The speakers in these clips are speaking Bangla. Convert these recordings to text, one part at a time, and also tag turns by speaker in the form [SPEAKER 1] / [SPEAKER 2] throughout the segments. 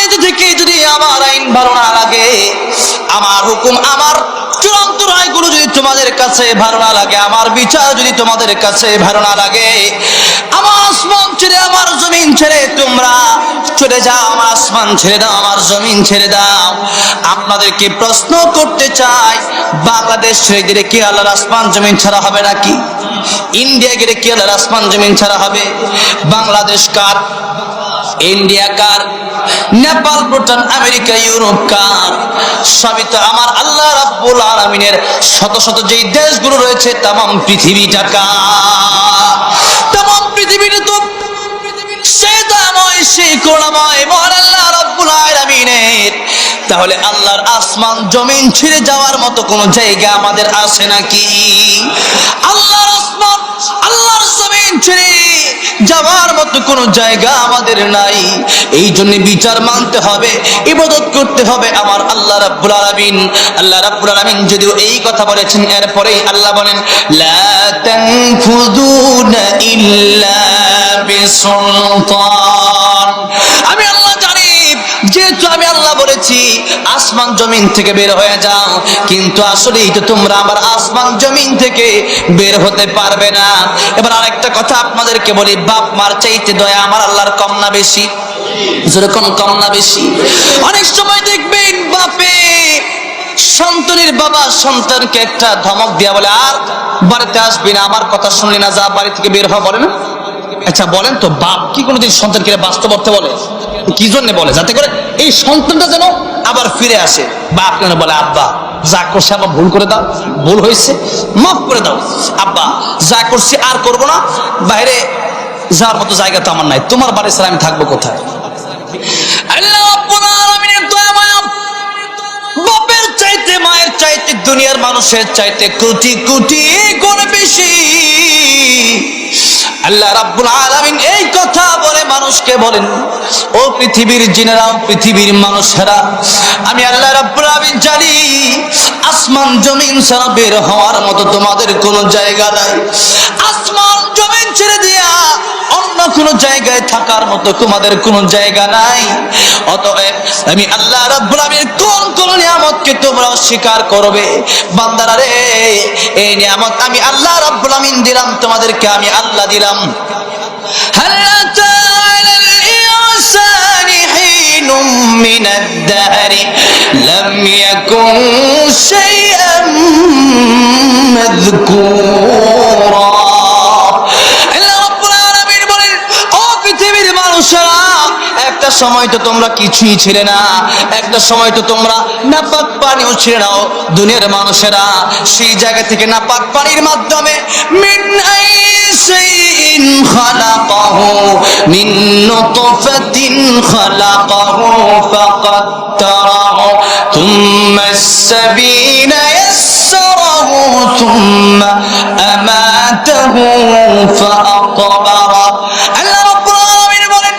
[SPEAKER 1] নিজে থেকে যদি আমার আইন ভালো না লাগে, আমার হুকুম, আমার চূড়ান্ত রায়গুলো যদি তোমাদের কাছে ভালো না লাগে, আমার বিচার যদি তোমাদের কাছে ভালো না লাগে, আমার আসমান ছেড়ে আমার জমিন ছেড়ে তোমরা চলে যাও। আমার আসমান ছেড়ে দাও, আমার জমিন ছেড়ে দাও। আপনাদেরকে প্রশ্ন করতে চাই, বাংলাদেশ ছেড়ে দিলে কি আল্লাহর আসমান জমিন ছাড়া হবে নাকি? ইন্ডিয়া গেলে কি আল্লাহর আসমান জমিন ছাড়া হবে? বাংলাদেশ কার? ইন্ডিয়া কার? নেপাল, ভুটান, আমেরিকা, ইউরোপ কার? সবই তো আমার আল্লাহ রাব্বুল আলামিনের। শত শত যেই দেশগুলো রয়েছে তামাম পৃথিবীটা কার? তামাম পৃথিবীটা তো সেই দাময়, সেই করুণাময় মহান আল্লাহ রাব্বুল আলামিনের। তাহলে আল্লাহর আসমান জমিন ছেড়ে যাওয়ার মতো কোন জায়গা আমাদের আছে নাকি? আল্লাহর আসমান, আল্লাহর জমিন ছেড়ে যাওয়ার মতো কোন জায়গা আমাদের নাই। এই জন্য বিচার মানতে হবে, ইবাদত করতে হবে আমার আল্লাহ রাব্বুল আলামিন। আল্লাহ রাব্বুল আলামিন যদিও এই কথা বলেছেন, এরপরেই আল্লাহ বলেন লা তানফুযুনা ইল্লা বিসুলতান। আমি আল্লাহ জানি, যেহেতু আমি আল্লাহ বলেছি আসমান জমিন থেকে বের হয়ে যাও, কিন্তু আসলেই তো তোমরা আমার আসমান জমিন থেকে বের হতে পারবে না। এবার আরেকটা কথা আপনাদেরকে বলি, বাপ মার চাইতে দয়া আমার আল্লাহর কম না বেশি? যেরকম কম না বেশি? অনেক সময় দেখবেন বাপে, সন্তানের বাবা সন্তানকে একটা ধমক দিয়া বলে, আর বাড়িতে আসবি না, আমার কথা শুনলি না, যা বাড়ি থেকে বের হওয়া, বলে না? আচ্ছা বলেন তো, বাপ কি কোনোদিন সন্তানকে বাস্তব অর্থে বলে? কি জন্য বলে? যাতে করে এই সন্তানটা যেন আবার ফিরে আসে। বাপ কেন বলে, আব্বা যা করছে আবার ভুল করে দাও, ভুল হয়েছে মাফ করে দাও, আব্বা যা করছি আর করবো না, বাইরে যাওয়ার মতো জায়গা তো আমার নাই, তোমার বাড়ি ছাড়া আমি থাকবো কোথায়? আল্লাহ রাব্বুল আলামিনের দয়া মায়া বাপের চাইতে, মায়ের চাইতে, দুনিয়ার মানুষের চাইতে কোটি কোটি গুণ বেশি। আল্লাহ রাব্বুল আলামিন এই কথা বলে মানুষকে বলেন, ও পৃথিবীর জিনেরা, পৃথিবীর মানুষেরা, আমি আল্লাহ রাব্বুল আলামিন জানি আসমান জমিন ছাড়া বের হওয়ার মতো তোমাদের কোনো জায়গা নাই। আসমান জমিন ছেড়ে দিয়া অন্য কোন জায়গায় থাকার মতো তোমাদের কোনো জায়গা নাই। অতএব আমি আল্লাহ রাব্বুল আলামিন কোন কোন নিয়ামতকে তোমরা অস্বীকার করবে? বান্দারা রে, এই নিয়ামত আমি আল্লাহ রাব্বুল আলামিন দিলাম, তোমাদেরকে আমি আল্লাহ দিলাম। হাল আতা আলাল ইনসানি হিনুম মিনাদ দাহরি লাম ইয়াকুন শাইআন মাযকুরা। একটা সময় তো তোমরা কিছুই ছিলে না, একটা সময় তো তোমরা নাপাক পানিও ছিলে না। দুনিয়ার মানুষেরা সেই জায়গা থেকে নাপাক পানির মাধ্যমে মিন আইসাইন খালাকাহু মিন নুতফাতিন খালাকাহু ফাকাদ্দারাহু থুম্মা আস-সাবিলা ইয়াসসারাহু থুম্মা আমাতাহু ফাআকবারা। আল্লাহ রাব্বুল আলামিন বলেন,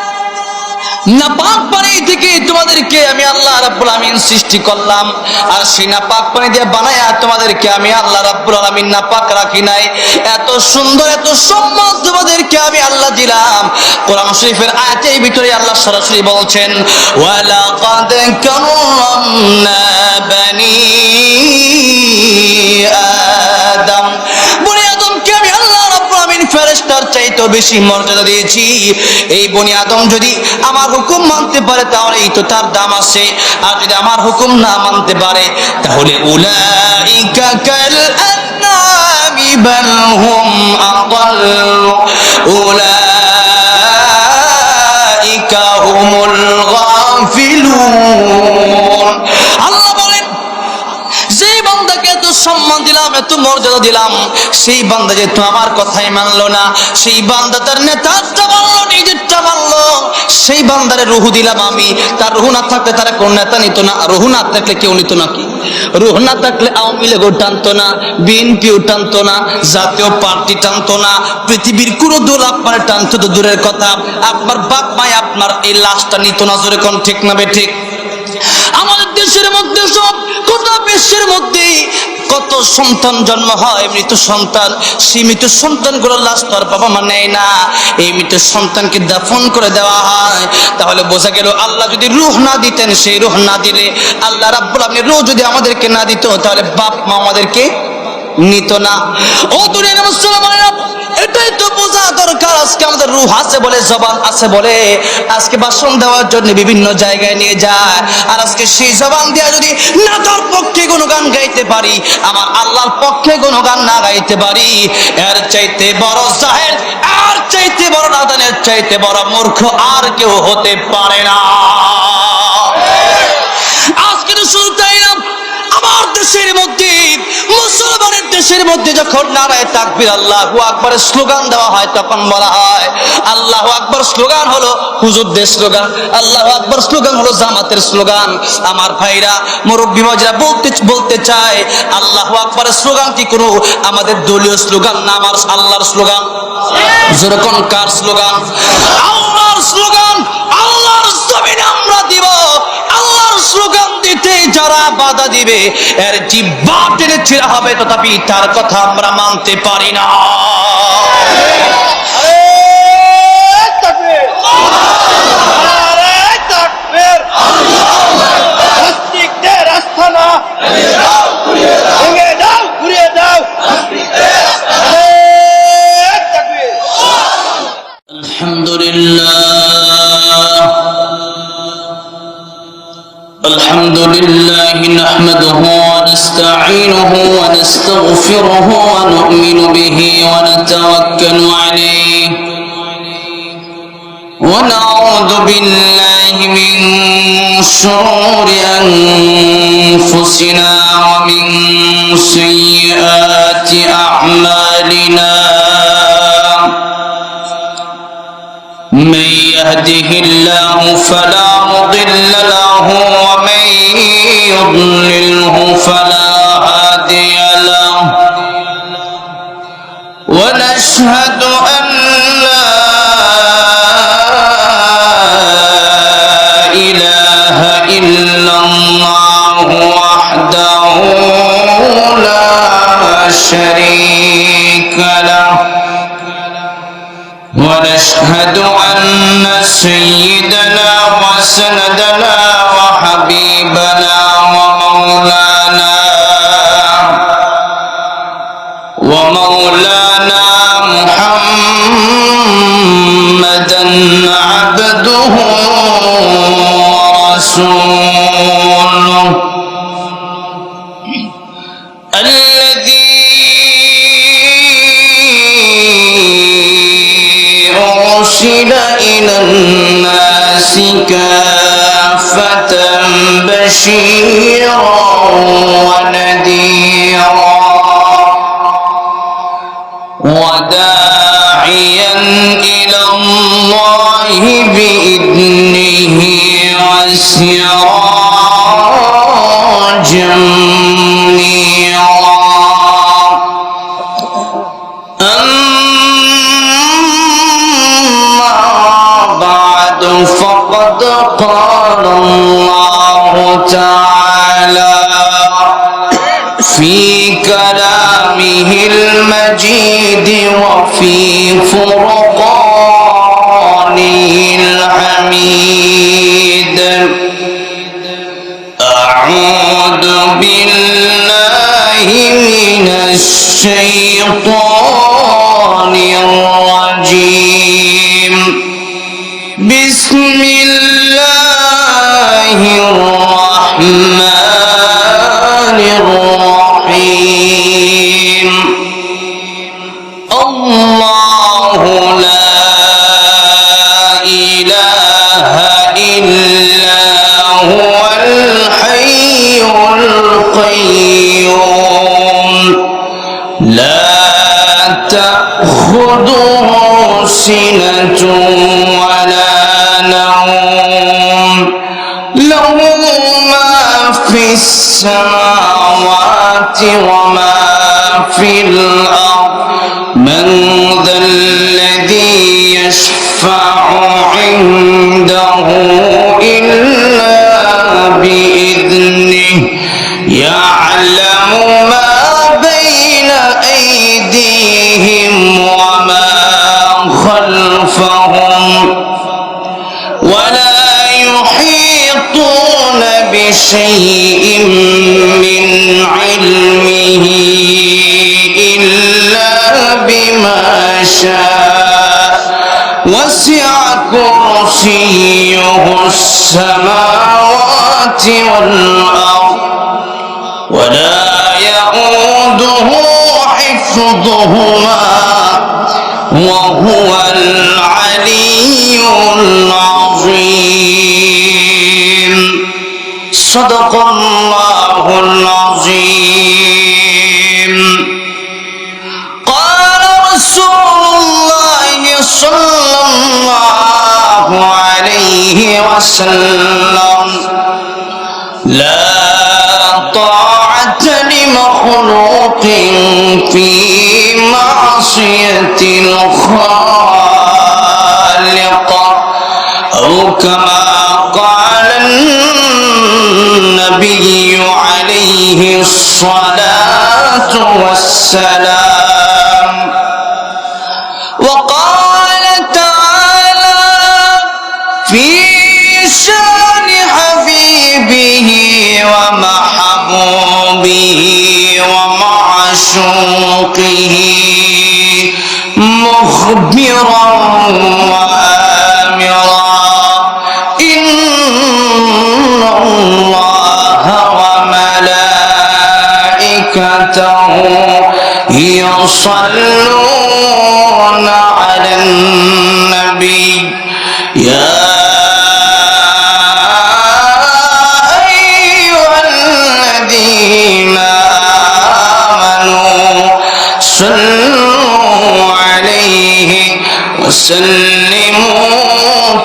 [SPEAKER 1] নাপাক পানি থেকে তোমাদেরকে আমি আল্লাহ রাব্বুল আলামিন সৃষ্টি করলাম, আর সেই নাপাক পানি দিয়ে বানায়া তোমাদেরকে আমি আল্লাহ রাব্বুল আলামিন নাপাক রাখি নাই। এত সুন্দর, এত সম্মান তোমাদেরকে আমি আল্লাহ দিলাম। কোরআন শরীফের আয়াতের ভিতরে আল্লাহ সরাসরি বলছেন, ওয়ালাকাদ কাররামনা বানি আদম। বনি আদমকে আমি আল্লাহ রাব্বুল আলামিন ফেরেশতার চাইতেও বেশি মর্যাদা দিয়েছি। এই বনি আদম যদি আমার হুকুম মানতে পারে তাহলেই তো তার দাম আছে, আর যদি আমার হুকুম না মানতে পারে তাহলে উলাইকা কাল আনআমি বাল হুম আদাল উলাইকা হুমুল গাফিলুন। আল্লাহ বলেন, যে বান্দাকে এত সম্মান দিলাম, এত মর্যাদা দিলাম, সেই বান্দা যেহেতু আমার কথাই মানলো না, সেই বান্দা তার নেতারটা মানলো, নিজেরটা মানলো, সেই বান্দারে রুহু দিলাম আমি। তার রুহু না থাকলে তারা কোন নেতা নিত না, রুহু না থাকলে কেউ নিত নাকি? রুহু না থাকলে আওয়ামী লীগও টানতো না, বিএনপিও টানতো না, জাতীয় পার্টি টানতো না, পৃথিবীর কোনো দল আপনার টানতো তো দূরের কথা, আপনার বাপ মাই আপনার এই লাশটা নিত না। জোরে কোন ঠিক না বে ঠিক? আমাদের দেশের মধ্যে সব গোটা বিশ্বের মধ্যে কত সন্তান জন্ম হয়, মৃত সন্তান। সেই মৃত সন্তানগুলোর লাশ তার বাবা মা নেয় না, এই মৃত সন্তানকে দাফন করে দেওয়া হয়। তাহলে বোঝা গেল আল্লাহ যদি রূহ না দিতেন, সেই রূহ না দিলে, আল্লাহ রাব্বুল আলামিন রূহ যদি আমাদেরকে না দিত, তাহলে বাপ মা আমাদেরকে নিত না। ও দুনিয়ার মুসলমানেরা, এটাই তো বোঝা দরকার। আজকে আমাদের রূহ আছে বলে, জবান আছে বলে আজকে ভাষণ দেওয়ার জন্য বিভিন্ন জায়গায় নিয়ে যায়। আর আজকে সেই জবান দিয়ে যদি না তার পক্ষে গুণগান গাইতে পারি, আমার আল্লাহর পক্ষে গুণগান না গাইতে পারি, এর চাইতে বড় জাহেল, আর চাইতে বড় নাদানের চাইতে বড় মূর্খ আর কেউ হতে পারে না। আজকে তো শুধু তাই না, আমার দেশের মধ্যে, মুসলমানের দেশের মধ্যে যখন নারায়ে তাকবীর আল্লাহু আকবার স্লোগান দেওয়া হয়, তখন বলা হয় আল্লাহু আকবার স্লোগান হলো হুজুরদের স্লোগান, আল্লাহু আকবার স্লোগান হলো জামাতের স্লোগান। আমার ভাইরা, মুরব্বী মাঝিরা বলতে চায়, আল্লাহু আকবার স্লোগানটি কোনো আমাদের দলীয় স্লোগান না, আমার আল্লাহর স্লোগান। যেরকম কার স্লোগান? আল্লাহর স্লোগান। আল্লাহর জমিনে আমরা দিব। আল্লাহর স্লোগান দিতে যারা বাধা দিবে, এর জিহ্বা টেনে ছিঁড়া হবে, তথাপি তার কথা আমরা মানতে পারি না। الحمد لله نحمده ونستعينه ونستغفره ونؤمن به ونتوكل عليه ونعوذ بالله من شرور أنفسنا ومن سيئات أعمالنا من يهده الله فلا مضل له ومن يضلله فلا هادي له ونشهد أن لا إله إلا الله وحده لا شريك له ونشهد أن سيدنا وسندنا وحبيبنا ومولانا محمدا عبده ورسوله أرسل إلى الناس كافة بشيرا ونذيرا وداعيا إلى الله بإذنه وسراجا منيرا. فقد قال الله تعالى في كلامه المجيد وفي فرقانه الحميد أعوذ بالله من الشيطان الرجيم. بسم الله الرحمن الرحيم. الله لا إله إلا هو الحي القيوم لا تأخذه سنة ولا نوم له ما في السماوات وما في الأرض من ذا الذي يشفع عنده إلا بإذنه
[SPEAKER 2] ولا يحيطون بشيء من علمه إلا بما شاء وسع كرسيه السماوات والأرض ولا يؤوده حفظهما وهو العلي العظيم صدق الله العظيم قال رسول الله صلى الله عليه وسلم لا طاعة لمخلوق في معصية الخالق أو كما قال النبي عليه الصلاة والسلام وقال تعالى في شان حبيبه ومحبوبه ومعشوقه مخبرا وآمرا إن الله وملائكته يصلون على النبي يا صلوا عليه وسلموا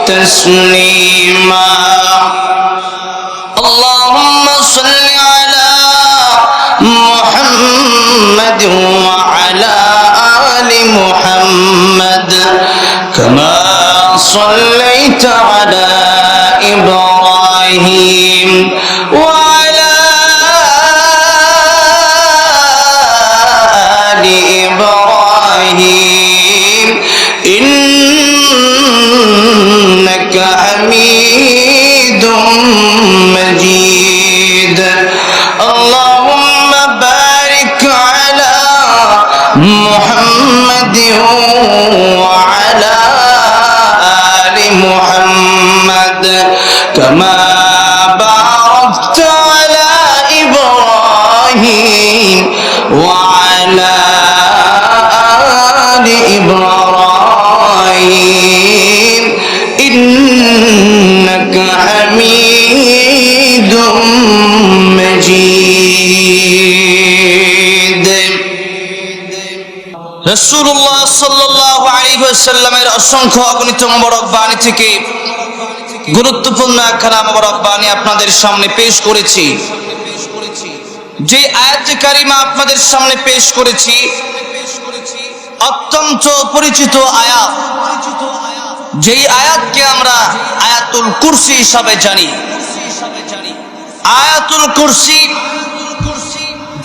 [SPEAKER 2] تسليما اللهم صل على محمد وعلى آل محمد كما صليت على إبراهيم وعلى آل إبراهيم إنك حميد مجيد اللهم بارك على محمد وعلى آل محمد كما باركت على إبراهيم وعلى آل إبراهيم إنك حميد مجيد রাসূলুল্লাহ সাল্লাল্লাহু আলাইহি ওয়াসাল্লামের অসংখ্য অগণিত মোবারক বাণী থেকে গুরুত্বপূর্ণ একখানা মোবারক বাণী আপনাদের সামনে পেশ করেছি। যে আয়াতে কারিমা আপনাদের সামনে পেশ করেছি অত্যন্ত পরিচিত আয়াত, যেই আয়াতকে আমরা আয়াতুল কুরসি হিসাবে জানি। আয়াতুল কুরসি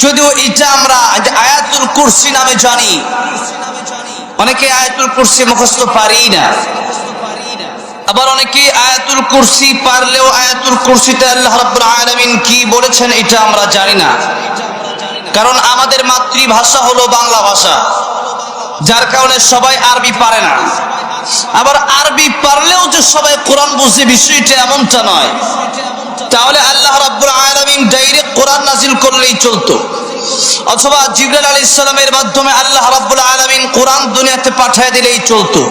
[SPEAKER 2] যদিও এটা আমরা আয়াতুল কুরসি নামে জানি, অনেকে আয়াতুল কুরসি মুখস্থ পারি না, আবার অনেকে আয়াতুল কুরসি পারলেও আয়াতুল কুরসিতে আল্লাহ রাব্বুল আলামিন কি বলেছেন এটা আমরা জানি না। কারণ আমাদের মাতৃভাষা হলো বাংলা ভাষা, যার কারণে সবাই আরবি পারে না। আবার আরবি পারলেও যে সবাই কোরআন বুঝে বিষয়টা এমনটা নয়। তাহলে আল্লাহ রাব্বুল আলামিন ডাইরেক্ট কোরআন নাজিল করলেই চলতো, অথবা জিবরাইল আলাইহিস সালামের মাধ্যমে আল্লাহ রাব্বুল আলামিন কোরআন দুনিয়াতে পাঠিয়ে দিলেই চলতো।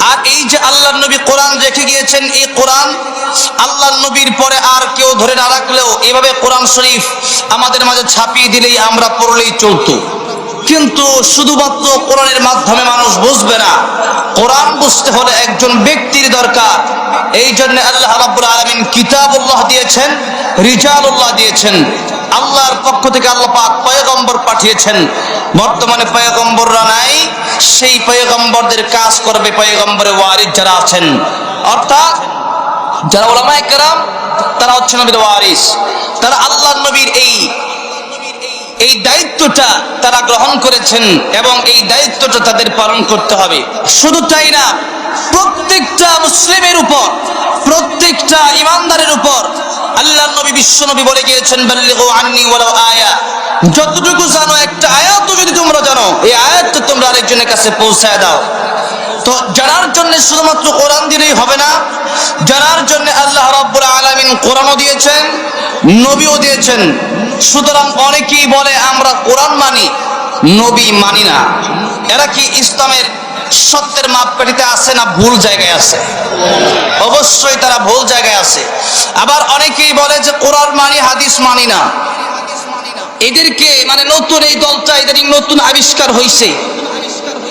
[SPEAKER 2] আর এই যে আল্লাহর নবী কোরআন রেখে গিয়েছেন, এই কোরআন আল্লাহর নবীর পরে আর কেউ ধরে না রাখলেও এভাবে কোরআন শরীফ আমাদের মাঝে ছাপিয়ে দিলেই আমরা পড়লেই চলতো। কিন্তু শুধুমাত্র কোরআনের মাধ্যমে মানুষ বুঝবে না, কোরআন বুঝতে হলে একজন ব্যক্তির দরকার। এই জন্য আল্লাহ রাব্বুল আলামিন কিতাবুল্লাহ দিয়েছেন, রিজালুল্লাহ দিয়েছেন। আল্লাহর পক্ষ থেকে আল্লাহ পাক পয়গম্বর পাঠিয়েছেন। বর্তমানে পয়গম্বররা নাই, সেই পয়গম্বরদের কাজ করবে পয়গম্বরের ওয়ারিস যারা আছেন, অর্থাৎ যারা উলামায়ে কেরাম, তারা হচ্ছে নবীর ওয়ারিস। তারা আল্লাহর নবীর এই দায়িত্বটা তারা গ্রহণ করেছেন এবং এই দায়িত্বটা তাদের পালন করতে হবে। শুধু তাই না, প্রত্যেকটা মুসলিমের উপর, প্রত্যেকটা ইমানদারের উপর আল্লাহর নবী বিশ্বনবী বলে গিয়েছেন, বাল্লিগু আন্নী ওয়ালাউ আয়া, যতটুকু জানো একটা আয়াতও যদি তোমরা জানো, এই আয়াতটা তোমরা আরেকজনের কাছে পৌঁছায় দাও। তো জানার জন্য শুধুমাত্র কোরআন দিলেই হবে না, জানার জন্য আল্লাহ রাব্বুল আলামিন কোরআনও দিয়েছেন, নবীও দিয়েছেন। সুতরাং অনেকেই বলে আমরা কোরআন মানি, নবী মানি না। এরা কি ইসলামের সত্যের মাপকাঠিতে আছে না ভুল জায়গায় আছে? অবশ্যই তারা ভুল জায়গায় আছে। আবার অনেকেই বলে যে কোরআন মানি, হাদিস মানি না। এদেরকে মানে নতুন এই দলটা, এদের নতুন আবিষ্কার হয়েছে।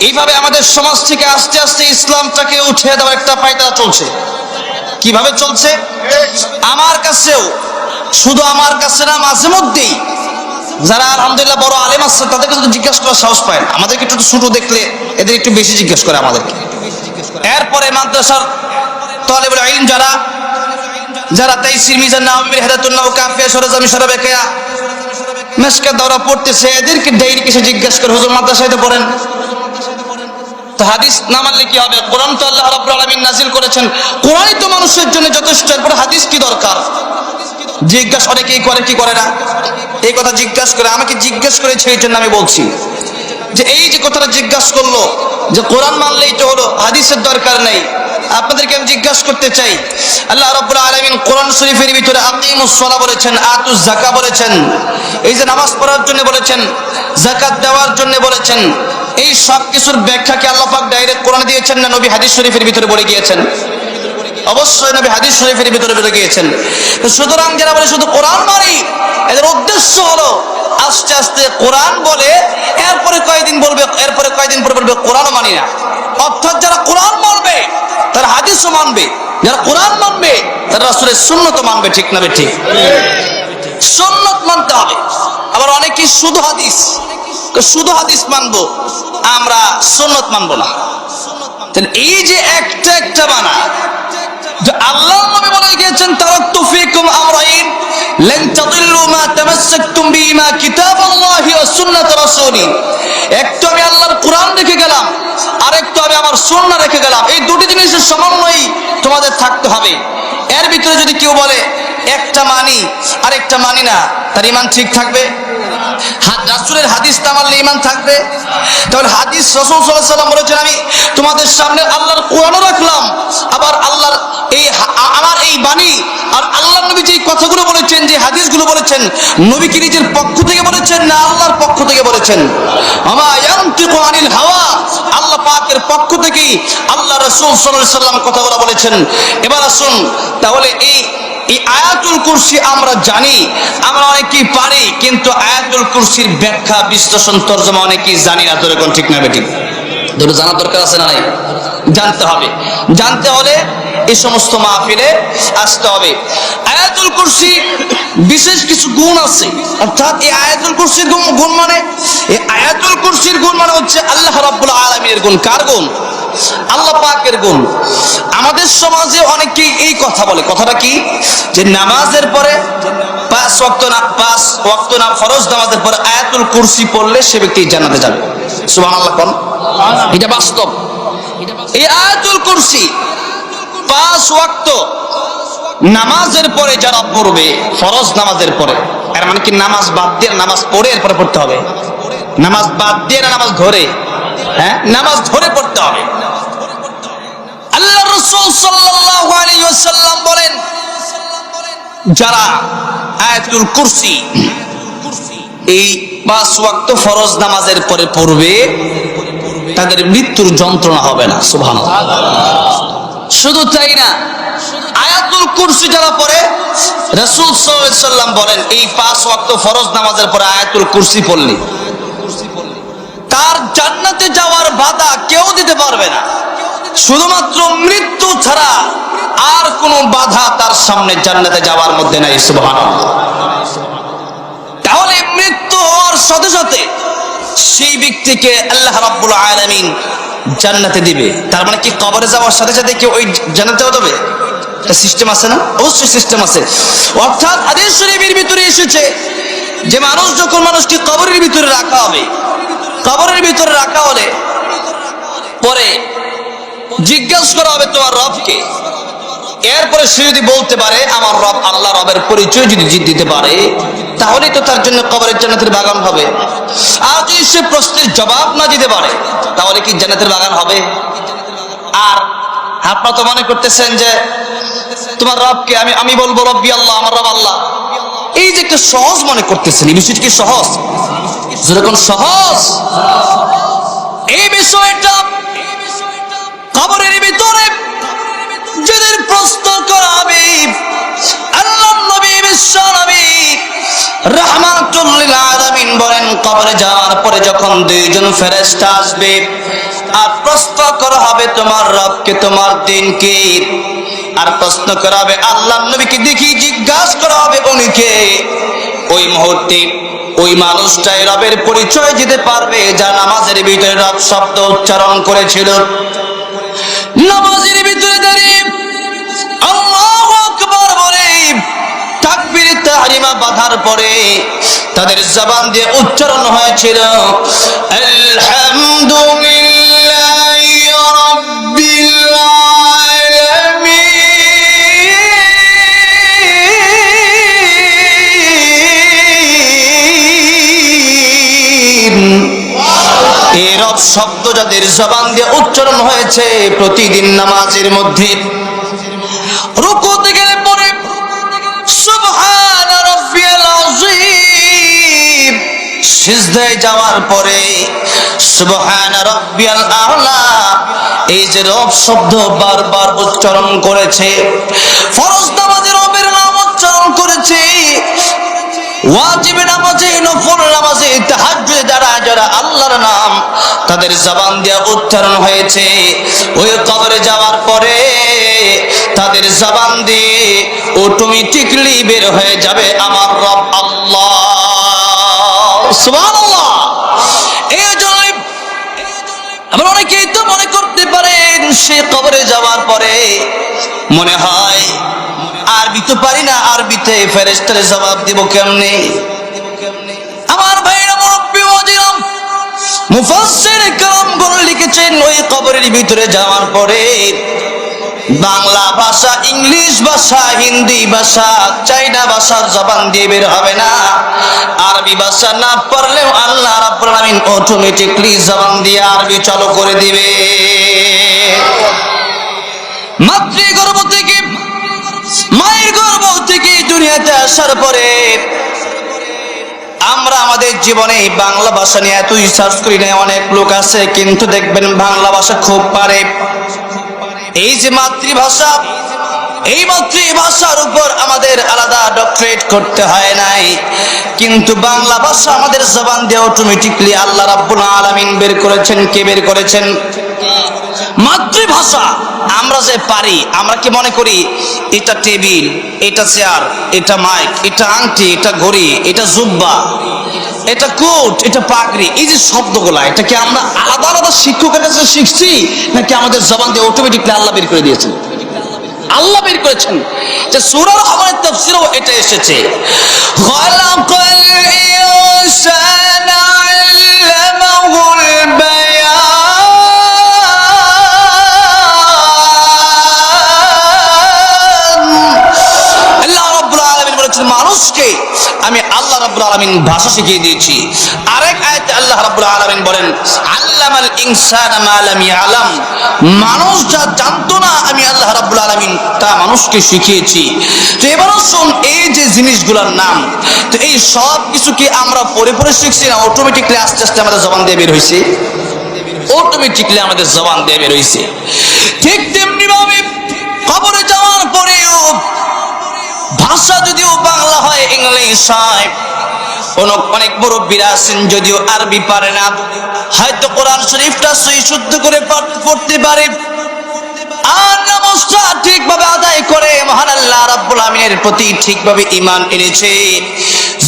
[SPEAKER 2] এইভাবে আমাদের সমাজ থেকে আস্তে আস্তে ইসলামটাকে উঠে দেওয়ার একটা পায়তারা চলছে। কিভাবে চলছে? আমার কাছেও, শুধু আমার কাছে না, মাঝে মধ্যেই যারা আলহামদুলিল্লাহ বড় আলেম আছে তাদেরকে যদি জিজ্ঞাসা করার সাহস পায় না। আমাদেরকে একটু ছোট দেখলে এদের একটু বেশি জিজ্ঞেস করে আমাদেরকে। এরপরে মাদ্রাসার তালেবুল ইলম যারা তাইসির মিজান নাওয়াবী হেদায়াতুন নাও কাফিয়া সরজামি সরাবেকিয়া মেশকাত দাওরা পড়তেছে, এদেরকে ডাইরেক্ট এসে জিজ্ঞাসা করে, হুজুর মাদ্রাসায় তো পড়েন, তো হাদিস না মানলে কি হবে? কোরআন তো আল্লাহ রাব্বুল আলামিন নাজিল করেছেন, কোরআনই তো মানুষের জন্য যথেষ্ট, এরপর হাদিস কি দরকার? জিজ্ঞাসা অনেকেই করে, কি করে না? এই কথা জিজ্ঞাসা করে, আমাকে জিজ্ঞেস করেছে, এই জন্য আমি বলছি যে এই যে কথাটা জিজ্ঞাসা করলো যে কোরআন মানলেই তো হলো, হাদিসের দরকার নেই। আপনাদেরকে আমি জিজ্ঞাসা করতে চাই, আল্লাহ রাব্বুল আলামিন কোরআন শরীফের ভিতরে আকিমুস সালাহ বলেছেন, আতুজ যাকাত বলেছেন, এই যে নামাজ পড়ার জন্য বলেছেন, যাকাত দেওয়ার জন্য বলেছেন, এই সব কিছুর ব্যাখ্যা কি আল্লাহ পাক ডাইরেক্ট কোরআনে দিয়েছেন না নবী হাদিস শরীফের ভিতরে বলে গিয়েছেন? অবশ্যই নবী হাদিস শরীফের ভিতরে বলে গিয়েছেন। সুতরাং যারা বলে শুধু কোরআন মানি, এদের উদ্দেশ্য হলো আস্তে আস্তে কোরআন বলে, এরপরে কয়েকদিন বলবে, এরপরে কয়েকদিন পরে বলবে কোরআন মানি না। অর্থাৎ যারা কোরআন মানবে তারা হাদিসও মানবে, যারা কোরআন মানবে তারা রাসূলের সুন্নতও মানবে। ঠিক না ঠিক? সুন্নত মানতে হবে। আবার অনেকে শুধু হাদিস, শুধু হাদিস মানবো, আমরা সুন্নত মানবো না। তাহলে এই যে একটা একটা মানা, যে আল্লাহর নবী বলে গিয়েছেন, তারাকতু ফীকুম আমরাইন লান তাদিল্লু মা তামাসসাকতুম বিহিমা কিতাবাল্লাহি ওয়া সুন্নাত রাসূলি। একটু আমি আল্লাহর কোরআন রেখে গেলাম, আরেকটু আমি আমার সুন্নাহ রেখে গেলাম। এই দুটি জিনিসের সমন্বয়ই তোমাদের থাকতে হবে। এর ভিতরে যদি কেউ বলে একটা মানি আরেকটা মানি না, তার ঈমান ঠিক থাকবে? রাসূলের হাদিস না মানলে ঈমান থাকবে? তাহলে হাদিস, রাসূল সাল্লাল্লাহু আলাইহি ওয়াসাল্লাম বলেছেন, আমি তোমাদের সামনে আল্লাহর কোরআনও রাখলাম, আবার আল্লাহর এই আমার এই বাণী আর আল্লাহর নবী যে কথাগুলো বলেছেন, যে হাদিসগুলো বলেছেন, নবী কি নিজের পক্ষ থেকে বলেছেন না আল্লাহর পক্ষ থেকে বলেছেন? আমা ইয়ানতিকু আনিল হাওয়া, আল্লাহ পাকের পক্ষ থেকেই আল্লাহ রাসূল সাল্লাল্লাহু আলাইহি ওয়াসাল্লাম কথাগুলো বলেছেন। এবার আসুন, তাহলে এই আয়াতুল কুরসি আমরা জানি, আমরা অনেকেই পারি, কিন্তু আয়াতুল কুরসির ব্যাখ্যা, বিশ্লেষণ, তরজমা অনেকেই জানি না। তোর কোন ঠিক না বেঠিক? দুটো জানার দরকার আছে না নাই? জানতে হবে। জানতে হলে এই সমস্ত মাহফিলে আসতে হবে। আয়াতুল কুরসি বিশেষ কিছু গুণ আছে, অর্থাৎ এই আয়াতুল কুরসির গুণ মানে, এই আয়াতুল কুরসির গুণ মানে হচ্ছে আল্লাহ রাব্বুল আলামিনের গুণ। কার গুণ? আল্লাহ পাকের গুণ। আমাদের সমাজে অনেকেই এই কথা বলে, কথাটা কি? যে নামাজের পরে 5 ওয়াক্ত না ফরজ নামাজের পরে আয়াতুল কুরসি পড়লে সে ব্যক্তি জান্নাতে যাবে। সুবহানাল্লাহ কোন? এটা বাস্তব। এই আয়াতুল কুরসি 5 ওয়াক্ত নামাজের পরে যারা পড়বে, ফরজ নামাজের পরে, এর মানে কি নামাজ বাদ দিয়ে নামাজ পড়ে এরপরে পড়তে হবে? নামাজ বাদ দিয়ে না নামাজ ধরে? হ্যাঁ, নামাজ ধরে পড়তে হবে। আল্লাহ রাসূল সাল্লাল্লাহু আলাইহি ওয়াসাল্লাম বলেন, যারা আয়াতুল কুরসি এই 5 ওয়াক্ত ফরজ নামাজের পরে পড়বে, তাদের মৃত্যুর যন্ত্রণা হবে না। সুবহানাল্লাহ। শুধু তাই না, আয়াতুল কুরসি যারা পড়ে, রাসূল সাল্লাল্লাহু আলাইহি ওয়াসাল্লাম বলেন, এই 5 ওয়াক্ত ফরজ নামাজের পরে আয়াতুল কুরসি পড়লে তার জান্নাতে যাওয়ার বাধা কেউ দিতে পারবে না। শুধুমাত্র মৃত্যু ছাড়া আর কোনো বাধা তার সামনে জান্নাতে যাওয়ার মধ্যে নাই। সুবহানাল্লাহ। তাহলে মৃত্যু হওয়ার সাথে সাথে সেই ব্যক্তিকে আল্লাহ রাব্বুল আলামিন জান্নাতে দিবে। তার মানে কি কবরে যাওয়ার সাথে সাথে কি ওই জান্নাতে যাবে? সিস্টেম আছে না? অবশ্যই সিস্টেম আছে। অর্থাৎ হাদিস শরীফের ভিতরে এসেছে, যে মানুষ যখন মানুষকে কবরের ভিতরে রাখা হবে, কবরের ভিতরে রাখা হলে পরে জিজ্ঞাসা করা হবে তোমার রবকে। এরপরে সে যদি বলতে পারে আমার রব আল্লাহ, রবের পরিচয় যদি দিতে পারে, তাহলে তো তার জন্য কবরের জান্নাতের বাগান হবে। আর যদি সে প্রশ্নের জবাব না দিতে পারে, তাহলে কি জান্নাতের বাগান হবে? আর আপনারা তো মনে করতেছেন যে তোমার রবকে আমি বলবো রব্বি আল্লাহ, আমার রব আল্লাহ, এই যে একটা সহজ মনে করতেছেন, এই বিষয়টি কি সহজ? যেরকম সহজ এই বিষয়টা কবরের ভিতরে যাদের প্রশ্ন করা হবে, আল্লাহ নবী বিশ্ব নবী রাহমাতুল লিল আলামিন বলেন, কবরে যাওয়ার পরে যখন দুইজন ফেরেশতা আসবে আর প্রশ্ন করা হবে তোমার রবকে, তোমার দিন কি, আর প্রশ্ন করা হবে আল্লাহ নবীকে, দেখি জিজ্ঞাসা করা হবে উনিকে, ওই মুহূর্তে ওই মানুষটাই রবের পরিচয় দিতে পারবে যা নামাজের ভিতরে রব শব্দ উচ্চারণ করেছিল। নামাজের ভিতরে দাঁড়িয়ে আল্লাহু আকবার বলে তাকবীর তাহরিমা বাঁধার পরে তাদের জবান দিয়ে উচ্চারণ হয়েছিল আলহামদুলিল্লাহি রাব্বিল আলামিন। এই রব শব্দ যাদের জবান দিয়ে উচ্চারণ হয়েছে প্রতিদিন নামাজের মধ্যে, রুকুতে গেলে পরে সুবহান রাব্বিয়াল আযীম, সিজদায় যাওয়ার পরে সুবহান রাব্বিয়াল আ'লা, এই যে রব শব্দ বারবার উচ্চারণ করেছে, ফরজ নামাজে রবের নাম উচ্চারণ করেছে, ওয়াজিব নামাজে, নফল নামাজে, তাহাজ্জুদে যারা আল্লাহর নাম তাদের জবান দিয়ে উচ্চারণ হয়েছে, ওই কবরে যাওয়ার পরে তাদের জবান দিয়ে অটোমেটিক্যালি বের হয়ে যাবে আমার রব আল্লাহ, সুবহানাল্লাহ। এই জন্য আমরা অনেকেই তো মনে করতে পারেন সে কবরে যাওয়ার পরে মনে হয় আরবি তো পারি না, আরবিতে ফেরেশতারে জবাব দিব কেমনে? আমার ভাইরা, মুরব্বি ওয়াজিরাম, মুফাসসির کرامগণ লিখেছেন ওই কবরের ভিতরে যাওয়ার পরে বাংলা ভাষা, ইংলিশ ভাষা, হিন্দি ভাষা, চাইনা ভাষার জবান দিয়ে বের হবে না, আরবি ভাষা না পারলেও আল্লাহ রাব্বুল আলামিন অটোমেটিক্যালি জবান দিয়ে আরবি চালু করে দিবে। মাতৃগর্ভ থেকে, মায়ের গর্ভ থেকে দুনিয়াতে আসার পরে আমরা আমাদের জীবনে বাংলা ভাষা নিয়ে এত রিসার্চ করি না, অনেক লোক আছে কিন্তু দেখবেন বাংলা ভাষা খুব পারে। এই যে মাতৃভাষা, এই মাতৃভাষার উপর আমাদের আলাদা ডক্টরেট করতে হয় নাই, কিন্তু বাংলা ভাষা আমাদের জবান দিয়ে অটোমেটিক্যালি আল্লাহ রাব্বুল আলামিন বের করেছেন। কে বের করেছেন? মাতৃভাষা। আমরা যে পারি, আমরা কি মনে করি এটা টেবিল, এটা চেয়ার, এটা মাইক, এটা আংটি, এটা ঘড়ি, এটা জুব্বা, এটা কোট, এটা পাগড়ি, এই যে শব্দগুলা, এটা কি আমরা আলাদা আলাদা শিক্ষকের কাছে শিখছি নাকি আমাদের জবান দিয়ে অটোমেটিক্যালি আল্লাহ বের করে দিয়েছেন? আল্লাহ বের করেছেন। যে সূরা রহমানের তাফসীরেও এটা এসেছে, খালাকাল ইনসানা আল্লামাহুল বায়ান। আল্লাহ রাব্বুল আলামিন বলেছেন মানুষকে আমি আল্লাহ রাব্বুল আলামিন ভাষা শিখিয়ে দিয়েছি। আরেক আয়াতে আল্লাহ রাব্বুল আলামিন বলেন আল্লামাল ইনসানা মা লাম ইয়ালাম, মানুষ যা জানতো না আমি আল্লাহ রাব্বুল আলামিন তা মানুষকে শিখিয়েছি। তো এবার শুন, এই যে জিনিসগুলোর নাম, তো এই সব কিছু কি আমরা পড়ে পড়ে শিখছি না অটোমেটিক্যালি আস্তে আস্তে আমাদের জবান দিয়ে বের হয়েছে? অটোমেটিক্যালি আমাদের জবান দিয়ে বের হয়েছে। ঠিক তেমনি ভাবে কবরে যাওয়ার পরেও ভাষা যদিও বাংলা হয়, ইংলিশ হয়, অনেক মুরব্বীরা আছেন যদিও আরবি পারে না, হয়তো কোরআন শরীফটা সহি শুদ্ধ করে পড়তে পারে, আর নামাজটা ঠিকভাবে আদায় করে মহান আল্লাহ রাব্বুল আমিনের প্রতি ঠিকভাবে ঈমান এনেছে,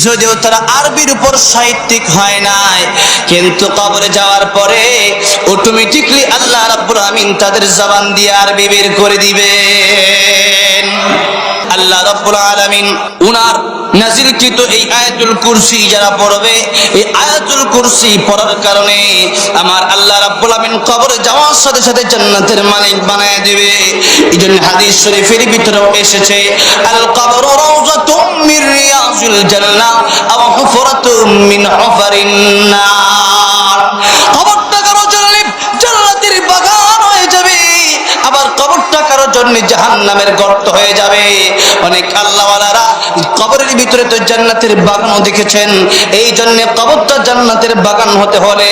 [SPEAKER 2] যদিও তারা আরবির উপর সাহিত্যিক হয় নাই, কিন্তু কবরে যাওয়ার পরে অটোমেটিক্যালি আল্লাহ রাব্বুল আমিন তাদের জবান দিয়ে আরবি বের করে দিবেন।
[SPEAKER 1] আল্লাহ রাব্বুল আলামিন উনার নাযিলকৃত এই আয়াতুল কুরসি যারা পড়বে, এই আয়াতুল কুরসি পড়ার কারণে আমার আল্লাহ রাব্বুল আলামিন কবরে যাওয়ার সাথে সাথে জান্নাতের মালিক বানায় দিবে। এইজন্য হাদিস শরীফের ভিতরেও এসেছে, আল কবরু রাউযাতুম মির রিয়াজিল জান্নাহ আও হুফরাতুম মিন হুফারিন নার। কবরটা কারো জন্য জান্নাতের বাগান হয়ে যাবে, আবার কবরটা কারোর জন্য জাহান্নামের গর্ত হয়ে যাবে। অনেক আল্লাহওয়ালারা কবরের ভিতরে তো জান্নাতের বাগানও দেখেছেন। এই জন্য কবরটা জান্নাতের বাগান হতে হলে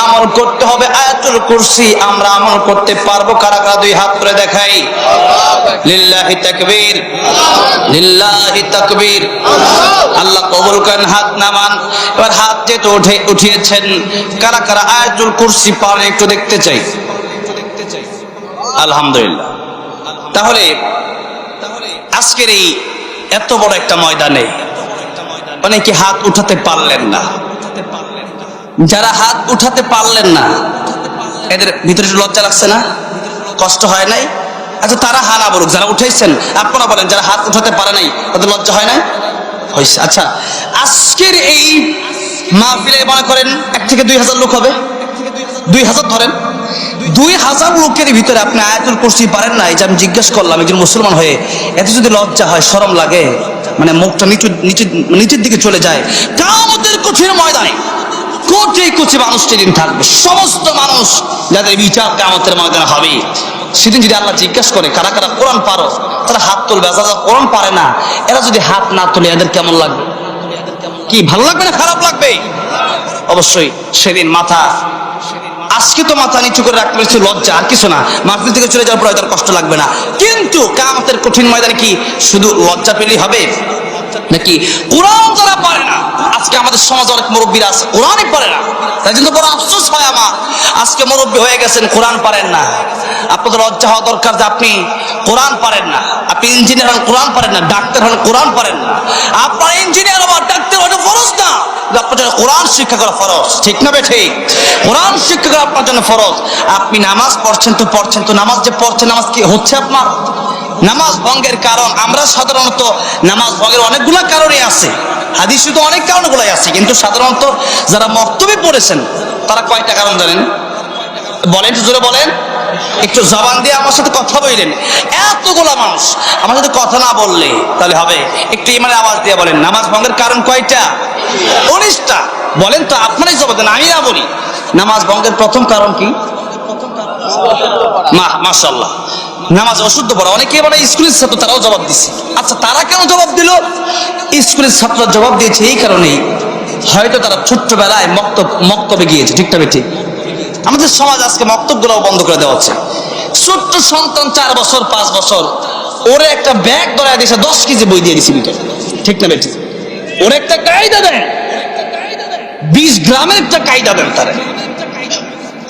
[SPEAKER 1] আমল করতে হবে আয়াতুল কুরসি। আমরা আমল করতে পারবো কারা কারা? দুই হাত করে দেখাই। লিল্লাহি তাকবীর, লিল্লাহি তাকবীর। আল্লাহ কবুল করেন। হাত নামান। এবার হাত যেহেতু উঠিয়েছেন, কারা কারা আয়াতুল কুরসি পারেন একটু দেখতে চাই। আলহামদুলিল্লাহ। তাহলে আজকের এই এত বড় একটা ময়দানে অনেকে হাত উঠাতে পারলেন না। যারা হাত উঠাতে পারলেন না, এদের ভিতরে লজ্জা লাগছে না? কষ্ট হয় নাই? আচ্ছা, তারা হা না বলুক। যারা উঠেছেন আপনারা বলেন, যারা হাত উঠাতে পারে নাই তাদের লজ্জা হয় নাই? হয়েছে। আচ্ছা, আজকের এই মাহফিলে মনে করেন 1 থেকে 2000 লোক হবে। 2000 ধরেন, 2000 লোকের ভিতরে আপনি আয়াতুল কুরসি পারেন না। এই যে আমি জিজ্ঞেস করলাম, একজন মুসলমান হয়ে এত যদি লজ্জা হয়, শরম লাগে, মানে মুখটা নিচের দিকে চলে যায়, কিয়ামতের কঠিন ময়দানে কোটি কোটি মানুষ সেদিন থাকবে। সমস্ত মানুষ যাদের বিচার কিয়ামতের ময়দানে হবে, সেদিন যদি আল্লাহ জিজ্ঞেস করে কারা কারা কোরআন পারো, তারা হাত তুলবে। যারা কোরআন পারে না, এরা যদি হাত না তোলে, এদের কেমন লাগবে? কি ভালো লাগবে না খারাপ লাগবে? অবশ্যই সেদিন মাথা, আজকে তো মাথা নিচু করে রাখতে পেরেছি, লজ্জা আর কিছু না। মাহফিল থেকে চলে যাওয়ার পর তার কষ্ট লাগবে না। কিন্তু কিয়ামতের কঠিন ময়দানে কি শুধু লজ্জা পেলেই হবে নাকি? কোরআন যারা পারে না, আজকে আমাদের সমাজে অনেক মুরব্বীরা আছে কোরআনই পারে না, তাই জন্য বড় আফসোস হয় আমার। আজকে মুরব্বী হয়ে গেছেন, কোরআন পারেন না। আপনাদের লজ্জা হওয়া দরকার যে আপনি কোরআন পারেন না। আপনি ইঞ্জিনিয়ার হন, কোরআন পারেন না। ডাক্তার হন, কোরআন পারেন না। আপনার ইঞ্জিনিয়ার হওয়া, ডাক্তার হওয়া ফরজ না, আপনার জন্য কোরআন শিক্ষা করা ফরজ। ঠিক না বেঠি? কোরআন শিক্ষা করা আপনার জন্য ফরজ। আপনি নামাজ পড়ছেন তো নামাজ যে পড়ছেন, নামাজ কি হচ্ছে আপনার? নামাজ ভঙ্গের কারণ, আমরা সাধারণত নামাজ ভঙ্গের অনেকগুলো কারণই আছে, হাদিসে তো অনেক কারণগুলাই আছে, কিন্তু সাধারণত যারা মক্তবে পড়েছেন তারা কয়টা কারণ জানেন? বলেন, একটু জোরে বলেন, একটু জবান দিয়ে আমার সাথে কথা বললেন। এতগুলা মানুষ আমার সাথে কথা না বললে তাহলে হবে? একটু ইমানের আওয়াজ দিয়ে বলেন, নামাজ ভঙ্গের কারণ কয়টা? 19টা। বলেন তো, আপনারাই জবাব দেন, আমি না বলি। নামাজ ভঙ্গের প্রথম কারণ কি? মাশাআল্লাহ, নামাজ অশুদ্ধ পড়া। অনেকে বলে স্কুলের ছাত্র, তারাও জবাব দিচ্ছে। আচ্ছা, তারা কেন জবাব দিল? স্কুলের ছাত্ররা জবাব দিয়েছে এই কারণেই, হয়তো তারা ছোট্টবেলায় মক্তবে গিয়েছে। ঠিক না ঠিক? আমাদের সমাজ আজকে মক্তবগুলোও বন্ধ করে দেওয়া হচ্ছে। ছোট্ট সন্তান 4 বছর 5 বছর, ওরে একটা ব্যাগ ধরায় দিয়েছে, 10 কেজি বই দিয়ে দিচ্ছে ভিতরে। ঠিক না ঠিক? ওরে একটা কায়দা দেন, 20 গ্রামের একটা কায়দা দেন তারা।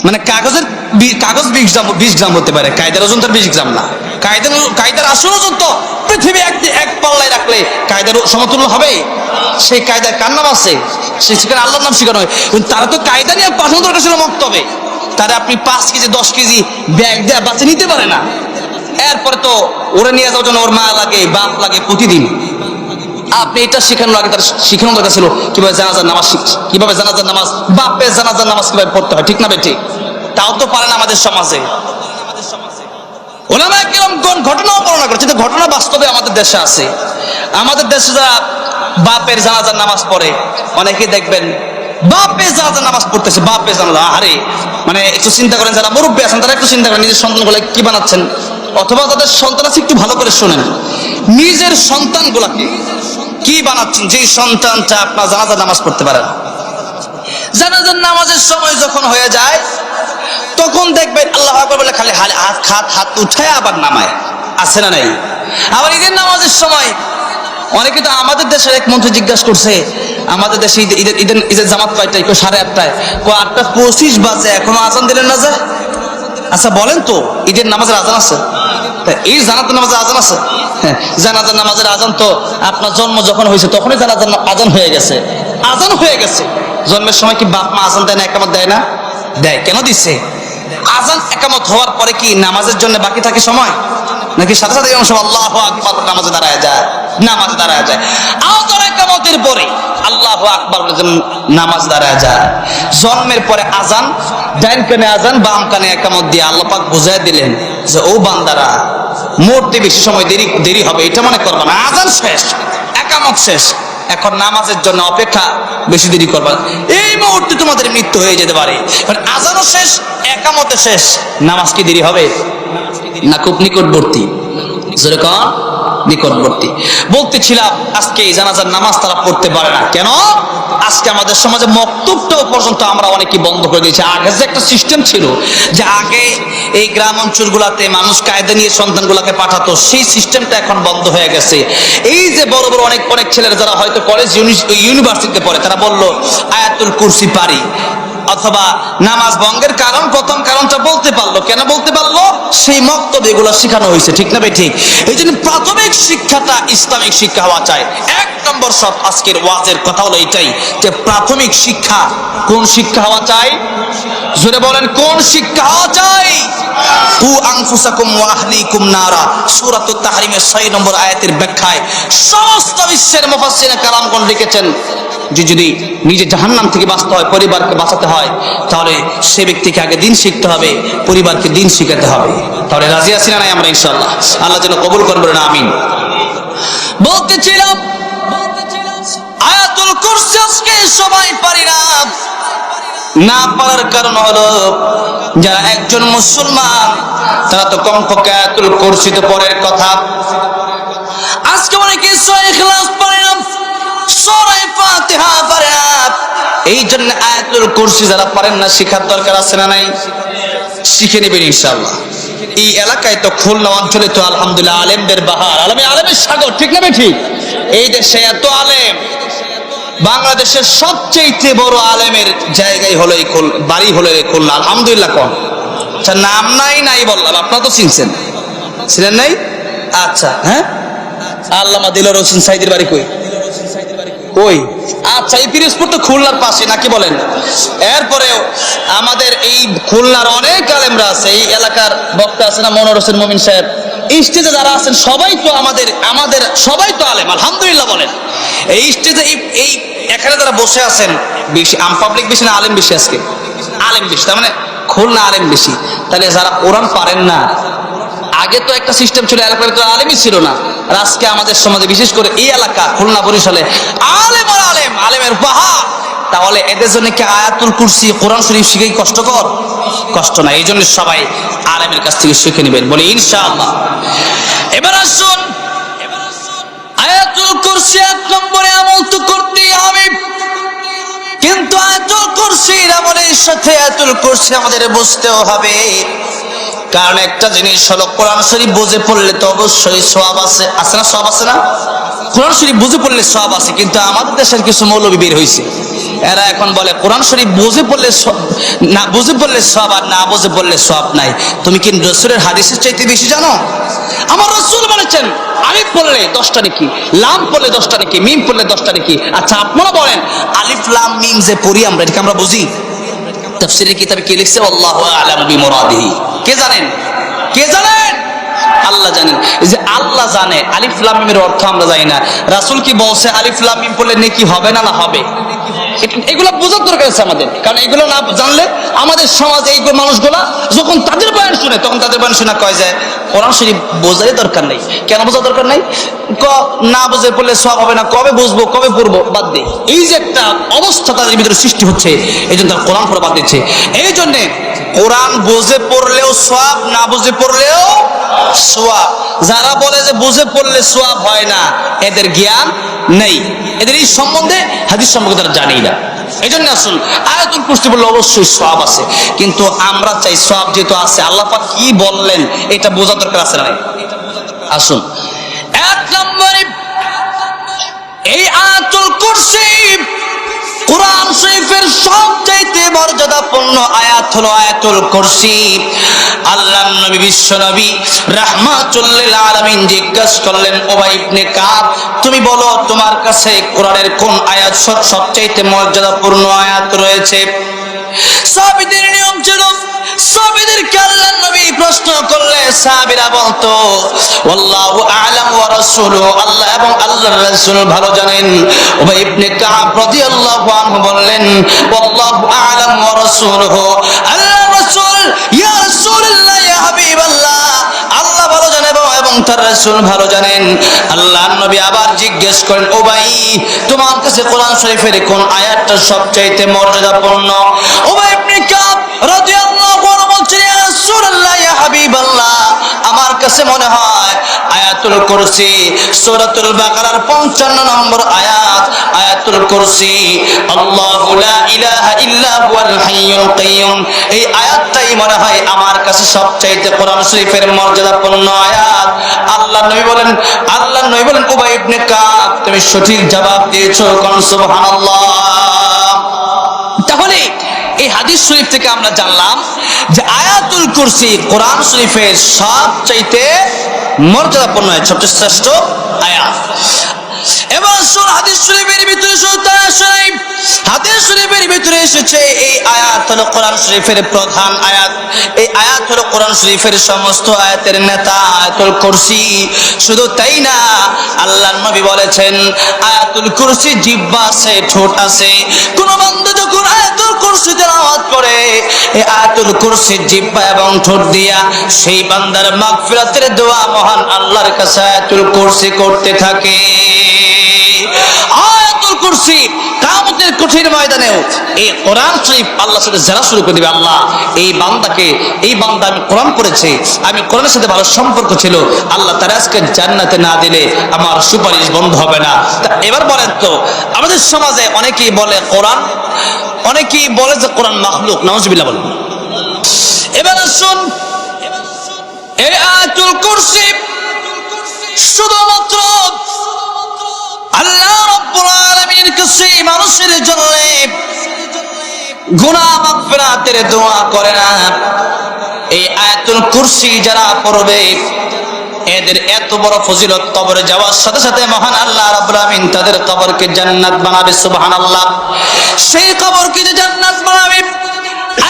[SPEAKER 1] মানে কাগজ 20 গ্রাম হতে পারে, কায়দার ওজন তার 20 গ্রাম না। কায়দার আসল ওজন তো পৃথিবী এক পাল্লায় রাখলে কায়দার সমতুল্য হবে। সেই কায়দায় কার নাম আছে? সেখানে আল্লাহর নাম শেখানো হয়। তারা তো কায়দা নিয়ে পাঠানো দরকার ছিল মক্তবে। তারা আপনি 5 কেজি 10 কেজি ব্যাগ দেয়া বাচ্চা নিতে পারে না। এরপরে তো ওরে নিয়ে যাওয়ার জন্য ওর মা লাগে, বাপ লাগে প্রতিদিন। আপনি এটা শেখানো লাগে, তার শেখানো দরকার ছিল কিভাবে জানাজার নামাজ কিভাবে জানাজার নামাজ, বাপের জানাজার নামাজ কিভাবে পড়তে হয়। ঠিক না বেঠিক? তাও তো পারে না আমাদের সমাজে। ওলামায়ে কেরাম কোন ঘটনাও বর্ণনা করেছে, যে ঘটনা বাস্তবে আমাদের দেশে আছে। আমাদের দেশে যারা বাপের জানাজার নামাজ পড়ে, অনেকেই দেখবেন বাপের জানাজার নামাজ পড়তেছে। বাপের জানাজা, আরে মানে একটু চিন্তা করেন, যারা মুরব্বী আছেন তারা একটু চিন্তা করেন নিজের সন্তানগুলো কি বানাচ্ছেন, অথবা তাদের সন্তান আছে একটু ভালো করে শোনেন, নিজের সন্তানগুলাকে কি বানাচ্ছেন। যে সন্তানটা আপনার জানাজার নামাজ পড়তে পারে না, জানাজার নামাজের সময় যখন হয়ে যায় তখন দেখবেন আল্লাহু আকবার বলে খালি হাত উঠায় আবার নামায়, আছে না নাই? আবার ঈদের নামাজের সময় অনেকে তো, আমাদের দেশের এক মন্ত্রী জিজ্ঞাসা করছে, আমাদের দেশে ঈদের জামাত কয়টায়? 8:30টায়। 8:25 বাজে, এখনো আজান দিলেন না যে? আচ্ছা বলেন তো, ঈদের নামাজের আজান আছে? এই জানাজার নামাজের আজান আছে? হ্যাঁ, জানাজার নামাজের আজান তো আপনার জন্ম যখন হয়েছে তখনই জানাজার আজান হয়ে গেছে। আজান হয়ে গেছে। জন্মের সময় কি বাপ মা আজান দেয় না, একামত দেয় না? দেয়। কেন দিচ্ছে? আজান একামত হওয়ার পরে কি নামাজের জন্য বাকি থাকে সময়?
[SPEAKER 2] নাকি সাথে সাথে ইমাম সাহেব আল্লাহু আকবার নামাজে দাঁড়ায় যায়? নামাজে দাঁড়ায় যায়। আযান ইকামতের পরে আল্লাহু আকবার বলে নামাজ দাঁড়ায় যায়। জন্মের পরে আযান, ডাইন কানে আযান, বাম কানে ইকামত দিয়ে আল্লাহ পাক বুঝায় দিলেন যে ও বান্দারা, মরতে বেশি সময় দেরি হবে এটা মনে করবা না। আযান শেষ, ইকামত শেষ, এখন নামাজের জন্য অপেক্ষা, বেশি দেরি করবা, এই মুহূর্তে তোমাদের মৃত্যু হয়ে যেতে পারে। আযানও শেষ, ইকামতও শেষ, নামাজ কি দেরি হবে না খুব নিকটবর্তী? যেরকম নিকটবর্তী। বলতেছিলাম আজকে এই জানাজার নামাজ তারা পড়তে পারে না কেন? আজকে আমাদের সমাজে মক্তবটাও পর্যন্ত আমরা অনেকে বন্ধ করে দিয়েছি। আগে যে একটা সিস্টেম ছিল যে আগে এই গ্রাম অঞ্চলগুলোতে মানুষ কায়দা নিয়ে সন্তানগুলোকে পাঠাতো, সেই সিস্টেমটা এখন বন্ধ হয়ে গেছে। এই যে বড় বড় অনেক অনেক ছেলেরা যারা হয়তো কলেজ ইউনিভার্সিটিতে পড়ে, তারা বললো আয়াতুল কুরসি পারি, অথবা নামাজ ভঙ্গের কারণ প্রথম কারণটা বলতে পারলো। কেন বলতে পারলো? সেই মক্তবে এগুলো শেখানো হয়েছে, ঠিক না ভাই? ঠিক। এই জন্য প্রাথমিক শিক্ষাটা ইসলামিক শিক্ষা হওয়া চাই। এক নম্বর সব আজকের ওয়াজের কথা হলো এটাই যে প্রাথমিক শিক্ষা কোন শিক্ষা হওয়া চাই? জোরে বলেন, কোন শিক্ষা হওয়া চাই? কু আনফুসাকুম ওয়া আহলিকুম নারা, সূরাতুত তাহরিমের 6 নম্বর আয়াতের ব্যাখ্যায় সমস্ত বিশ্বের মুফাসসিরিনে কালামগণ লিখেছেন যে যদি নিজে জাহান্নাম থেকে বাঁচতে হয়, পরিবারকে বাঁচাতে হয়, তাহলে সে ব্যক্তিকে আগে দিন শিখতে হবে, পরিবারকে দিন শিখাতে হবে। তাহলে রাজি আছি না নাই আমরা? ইনশাআল্লাহ আল্লাহ যেন কবুল করবেন, আমিন। বলতেছিলাম আয়াতুল কুরসি আজকে সবাই পারি না। না পারার কারণ হলো যারা একজন মুসলমান তারা তো কমপক্ষে আয়াতুল কুরসি তো পরের কথা। আজকে অনেকে সূরা ইখলাস পড়ে না, সূরা ফাতিহা পড়ে না। এই জন্য আয়াতুল কুরসি যারা পারেন না, শিখার দরকার আছে না নাই? শিখে নেবেন ইনশাআল্লাহ। এই এলাকায় তো খুলনা অঞ্চলে তো আলহামদুলিল্লাহ আলেমদের বাহার, আলেমের সাগর, ঠিক না ভাই? ঠিক। এই দেশে এত আলেম, বাংলাদেশের সবচেয়ে বড় আলেমের জায়গায় হলো এই বাড়ি হলো এই খুলনা, আলহামদুলিল্লাহ। কোন আচ্ছা নাম নাই বললাম, আপনারা তো চিনছেন, ছিলেন নাই? আচ্ছা, হ্যাঁ, আল্লামা দিলওয়ার হোসেন সাইদির বাড়ি কই? কই? আচ্ছা, এই পিরোজপুর তো খুলনার পাশে, নাকি বলেন? এরপরেও আমাদের এই খুলনার অনেক আলেমরা আছে, এই এলাকার বক্তা আছে না মনোয়ার হোসেন মুমিন সাহেব, এই স্টেজে যারা আছেন সবাই তো আমাদের সবাই তো আলেম, আলহামদুলিল্লাহ বলেন। এই স্টেজে এই এখানে যারা বসে আছেন, বেশি আম পাবলিক বেশি না আলেম বেশি? আজকে আলেম বেশি, তার মানে খুলনা আলেম বেশি। তাহলে যারা কোরআন পারেন না, আগে তো একটা সিস্টেম ছিল এলাকার তো আলেমই ছিল না, আর আজকে আমাদের সমাজে বিশেষ করে এই এলাকা খুলনা বরিশালে আলেম আর আলেমের পাহাড়। তাহলে এদের জন্য কি আয়াতুল কুরসি কোরআন শরীফ শিখে কষ্টকর? কষ্ট না। এই জন্য সবাই আলেমের কাছ থেকে শিখে নেবেন, বলি ইনশাআল্লাহ। এবার আসুন, আয়াতুল কুরসি এক নম্বরে আমল তো করতেই হবে, কিন্তু আয়াতুল কুরসির আমলের সাথে আয়াতুল কুরসি আমাদের বুঝতেও হবে। কারণ একটা জিনিস হলো, কোরআন শরীফ বুঝে পড়লে তো অবশ্যই সওয়াব আছে, আছে না? সওয়াব আছে না? কোরআন শরীফ বুঝে পড়লে সওয়াব আছে, কিন্তু আমাদের দেশের কিছু মৌলবী বের হয়েছে, এরা এখন বলে কোরআন শরীফ বুঝে পড়লে না, বুঝে পড়লে সওয়াব, আর না বুঝে পড়লে সওয়াব নাই। তুমি কি রাসূলের হাদিসের চাইতে বেশি জানো? আমার রাসূল বলেছেন আলিফ পড়লে 10টা নেকি, লাম পড়লে 10টা নেকি, মিম পড়লে 10টা নেকি। আচ্ছা আপনারা বলেন, আলিফ লাম মিম যে পড়ি আমরা, এটাকে আমরা বুঝি? তাফসীরের কিতাবে কি লিখছে? আল্লাহু আ'লামু বিমুরাদিহি। কে জানেন? কে জানেন? আল্লাহ জানেন। এই যে আল্লাহ জানে, আলিফ লাম মিমের অর্থ আমরা জানি না। রাসূল কি বলছে আলিফ লাম মিম পড়লে নেকি হবে না? না হবে। এগুলো বোঝার দরকার আছে আমাদের, কারণ এগুলো না জানলে আমাদের সমাজে এই মানুষগুলা যখন তাদের বয়ান শুনে, তখন তাদের বয়ান শোনা কয় যায় কোরআন শরীফ বোঝারই দরকার নেই। কেন বোঝার দরকার নেই? না বুঝে পড়লে সওয়াব হবে না, কবে বুঝবো, কবে পড়বো, বাদ দে। এই যে একটা অবস্থা তাদের ভিতরে সৃষ্টি হচ্ছে, এই জন্য তারা কোরআন পড়া বাদ দিচ্ছে। এই জন্যে কোরআন বুঝে পড়লেও সওয়াব, না বুঝে পড়লেও সওয়াব। যারা বলে যে বুঝে পড়লে সওয়াব হয় না, এদের জ্ঞান নেই, এদের এই সম্বন্ধে হাদিস সম্পর্কে তারা জানেই না। এই জন্য আসুন, আয়াতুল কুরসি বললে অবশ্যই সওয়াব আছে, কিন্তু আমরা চাই সওয়াব যেহেতু আছে, আল্লাহ পাক কি বললেন এটা বোঝা দরকার আছে না? আসুন, এক নম্বরে এই আয়াতুল কুরসি কোরআন শরীফের সবচাইতে মর্যাদাপূর্ণ আয়াত হলো আয়াতুল কুরসি। আল্লাহর নবী বিশ্ব নবী রাহমাতুল লিল আলামিন জিজ্ঞাসা করলেন, উবাই ইবনে কাব, তুমি বলো তোমার কাছে কোরআনের কোন আয়াত সবচাইতে মর্যাদাপূর্ণ আয়াত রয়েছে? সাহাবীদের নিয়ম ছিল, সাহাবীদেরকে আল্লাহর নবী
[SPEAKER 1] প্রশ্ন করলে সাহাবীরা বলতো আল্লাহু আ'লাম ওয়া রাসূলুহু, আল্লাহ এবং আল্লাহর রাসূল ভালো জানেন। উবাই ইবনে কাব রাদিয়াল্লাহু আনহু বললেন আল্লাহু আ'লাম ওয়া রাসূলুহু, আল্লাহর রাসূল ইয়া রাসূলুল্লাহ ইয়া হাবিবাল্লাহ, আল্লাহ ভালো জানেন এবং তার রাসূল ভালো জানেন। আল্লাহর নবী আবার জিজ্ঞেস করেন উবাই, তোমার কাছে কোরআন শরীফের কোন আয়াতটা সবচাইতে মর্যাদাপূর্ণ? উবাই ইবনে কাব রাদিয়াল্লাহু আনহু বলছেন ইয়া রাসূলুল্লাহ ইয়া হাবিবাল্লাহ, আমার কাছে মনে হয় আয়াতুল কুরসি, সূরাতুল বাকারার 55 নম্বর আয়াত, আয়াতুল কুরসি, আল্লাহু লা ইলাহা ইল্লা হুয়াল হাইয়ুল কাইয়্যুম, এই আয়াতটাই মনে হয় আমার কাছে সবচাইতে কোরআন শরীফের মর্যাদাপূর্ণ আয়াত। আল্লাহর নবী বলেন উবাই ইবনে কাব, তুমি সঠিক জবাব দিয়েছো, কোন সুবহানাল্লাহ। তাহলে এই হাদিস শরীফ থেকে আমরা জানলাম যে আয়াতুল কুরসি কোরআন শরীফের সবচাইতে মর্যাদাপূর্ণ, সবচেয়ে শ্রেষ্ঠ আয়াত। এবার হাদিস শরীফের ভিতরে হাদিস শরীফের ভিতরে এসেছে এই আয়াত হলো কোরআন শরীফের প্রধান আয়াত। এই আয়াত হলো কোরআন শরীফের সমস্ত আয়াতের নেতা, আয়াতুল কুরসি। শুধু তাই না, আল্লাহর নবী বলেছেন আয়াতুল কুরসি জিহ্বা আছে, ঠোঁট আছে। কোন বান্দা যখন আয়াতুল কুরসি তেলাওয়াত করে, এই আয়াতুল কুরসি জিহ্বা এবং ঠোঁট দিয়া সেই বান্দার মাগফিরাতের দোয়া মহান আল্লাহর কাছে আয়াতুল কুরসি করতে থাকে। আয়াতুল কুরসি কিয়ামতের কঠিন ময়দানেও এই কোরআন শরীফ আল্লাহর সাথে যারা শুরু করে দিবে, আল্লাহ এই বান্দা আমি কোরআন পড়েছি, আমি কোরআনের সাথে ভালো সম্পর্ক ছিল, আল্লাহ তার আজকে জান্নাতে না দিলে আমার সুপারিশ বন্ধ হবে না। এবার বলেন তো, আমাদের সমাজে অনেকেই বলে যে কোরআন মাখলুক, নাউজুবিল্লাহ বলেন। এবার আসুন, এই আয়াতুল কুরসি শুধুমাত্র আল্লাহ রাব্বুল আলামিনের কাছে মানুষের জন্য গুনাহ মাগফিরাতের দোয়া করে না। এই আয়াতুল কুরসি যারা পড়বে এদের এত বড় ফজিলত, কবরে যাওয়ার সাথে সাথে মহান আল্লাহ রাব্বুল আলামিন তাদের কবরকে জান্নাত বানাবে, সুবহানাল্লাহ। সেই কবরকে যে জান্নাত বানাবে,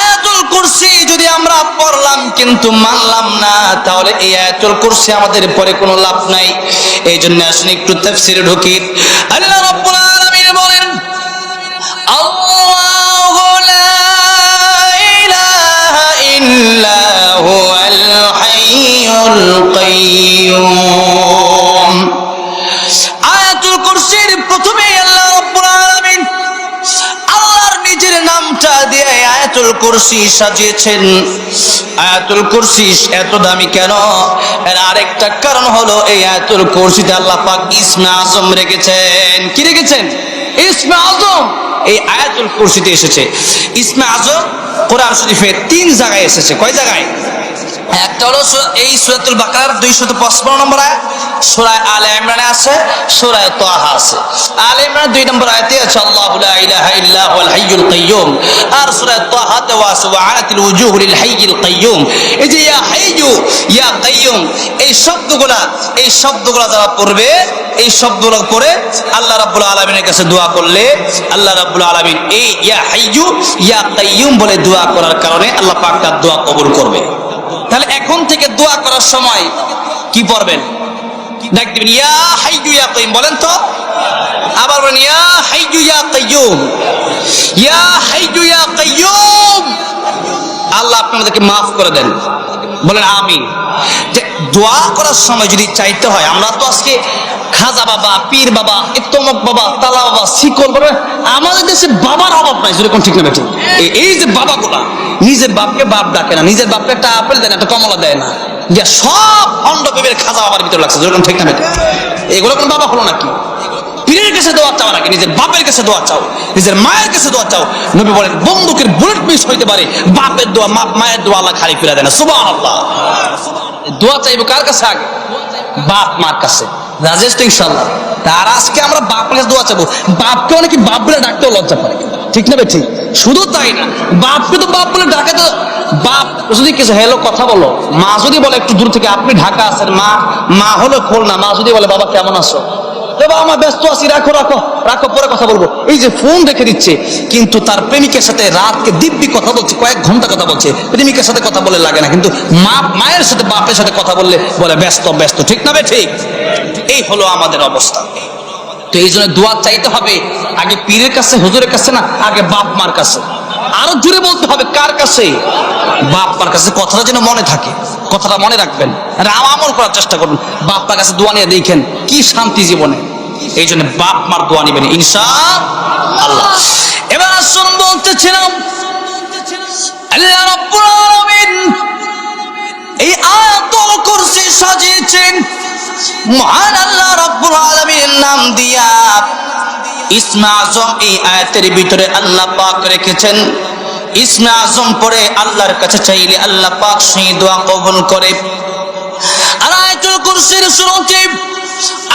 [SPEAKER 1] আয়াতুল কুরসি যদি আমরা পড়লাম কিন্তু মানলাম না, তাহলে এই আয়াতুল কুরসি আমাদের পরে কোনো লাভ নাই। এই জন্য আসুন একটু তাফসীরে ঢুকি। আল্লাহ রাব্বুল আলামিন বলেন আল্লাহু লা ইলাহা ইল্লা হুয়াল হাইয়ুল কাইয়্যুম। আয়াতুল কুরসির প্রথমে আল্লাহ রাব্বুল আলামিন আল্লাহর নিজের নামটা দিয়ে আয়াতুল কুরসি সাজিয়েছেন। আয়াতুল কুরসি এত দামি কেন? এর আরেকটা কারণ হলো এই আয়াতুল কুরসিতে আল্লাহ পাক ইসমে আজম রেখেছেন। কি রেখেছেন? ইসমে আজম এই আয়াতুল কুরসিতে এসেছে। ইসমে আজম কোরআন শরীফে 3 জায়গায় এসেছে। কয় জায়গায়? একটা হলো এই সূরাতুল বাকারার 255 নম্বর আয়াত, সূরা আলে ইমরানে আছে, সূরা তাহা আছে। আলে ইমরান 2 নম্বর আয়াতে আছে আল্লাহু লা ইলাহা ইল্লা হুয়াল হাইয়ুল কাইয়্যুম, আর সূরা তাহাতে ওয়া সুবহানাতিল ওয়ুজুহু লিল হাইয়িল কাইয়্যুম। এই যে ইয়া হাইয়ু ইয়া কাইয়্যুম, এই শব্দগুলো যারা পড়বে, এই শব্দগুলো পড়ে আল্লাহ রাব্বুল আলামিনের কাছে দোয়া করলে আল্লাহ রাব্বুল আলামিন এই ইয়া হাইয়ু ইয়া কাইয়্যুম বলে দোয়া করার কারণে আল্লাহ পাক তার দোয়া কবুল করবে। তাহলে এখন থেকে দোয়া করার সময় কি পড়বেন? ডাক দিবেন ইয়া হাইয়ু ইয়া কাইয়্যুম, বলেন তো, আবার বলেন ইয়া হাইয়ু ইয়া কাইয়্যুম, ইয়া হাইয়ু ইয়া কাইয়্যুম। আল্লাহ আপনাদেরকে মাফ করে দেন, বলেন আমিন। যে দোয়া করার সময় যদি চাইতে হয়, আমরা তো আজকে খাজা বাবা, পীর বাবা, তমক বাবা, তালা বাবা, শিকল বাবা, আমাদের দেশে বাবার অভাব নাই, যেরকম ঠিক না বেঠিক। এই যে বাবাগুলা নিজের বাপকে বাপ ডাকে না, নিজের বাপকে একটা আপেল দেয় না, একটা কমলা দেয় না, যে সব অন্ড বেবের খাজা বাবার ভিতরে লাগছে, যেরকম ঠিক না বেঠিক। এগুলো কোন বাবা হলো নাকি? পীরের কাছে দোয়া চাও নাকি? নিজের বাপের কাছে দোয়া চাও, নিজের মায়ের কাছে দোয়া চাও। নবী বলেন বন্দুকের বুলেট মিস হইতে পারে, বাপের দোয়া মায়ের দোয়া আল্লাহ খালি ফিরা দেয় না, সুবহানাল্লাহ। দোয়া চাইবো কার কাছে? আগে বাপ মার কাছে। রাজেশ তো ইনশাআল্লাহ। তার আজকে আমরা বাপের কাছে দোয়া চাবো, বাপকে অনেকে বাপ বলে ডাকতেও লজ্জা পায়, ঠিক না ঠিক? শুধু তাই না, বাপকে তো বাপ বলে ডাকে, তো বাপ যদি কিছু হেলো কথা বলো, মা যদি বলে একটু দূর থেকে আপনি ঢাকা আছেন, মা হলো খুলনা, মা যদি বলে বাবা কেমন আছো, বাবা আমার ব্যস্ত আছি, রাখো রাখো রাখো, পরে কথা বলবো, এই যে ফোন রেখে দিচ্ছে। কিন্তু তার প্রেমিকের সাথে রাতকে দিব্যি কথা বলছে, কয়েক ঘন্টা কথা বলছে, প্রেমিকের সাথে কথা বলে লাগে না, কিন্তু মায়ের সাথে বাপের সাথে কথা বললে বলে ব্যস্ত ব্যস্ত। ঠিক না বে ঠিক? এই হলো আমাদের অবস্থা। তো এই জন্য দোয়া চাইতে হবে আগে পীরের কাছে, হুজুরের কাছে না, আগে বাপ মার কাছে। আরো জোরে বলতে হবে, কার কাছে? বাপ মার কাছে। কথাটা যেন মনে থাকে, কথাটা মনে রাখবেন, আমল করার চেষ্টা করুন। বাপ মার কাছে দোয়া নিয়ে দেখেন কি শান্তি জীবনে। এই জন্য বাপ মার দোয়া নিবেন ইনশাআল্লাহ। এবার আসুন বলতেছিলাম, আল্লাহ রাব্বুল আলামিন এই আয়াতুল কুরসি সাজিয়েছেন মহান আল্লাহ রাব্বুল আলামিনের নাম দিয়া। ইসমে আজম এই আয়াতের ভিতরে আল্লাহ পাক রেখেছেন। ইসমে আজম পড়ে আল্লাহর কাছে চাইলে আল্লাহ পাক সেই দোয়া কবুল করে। আর আয়াতুল কুরসির শুরুতে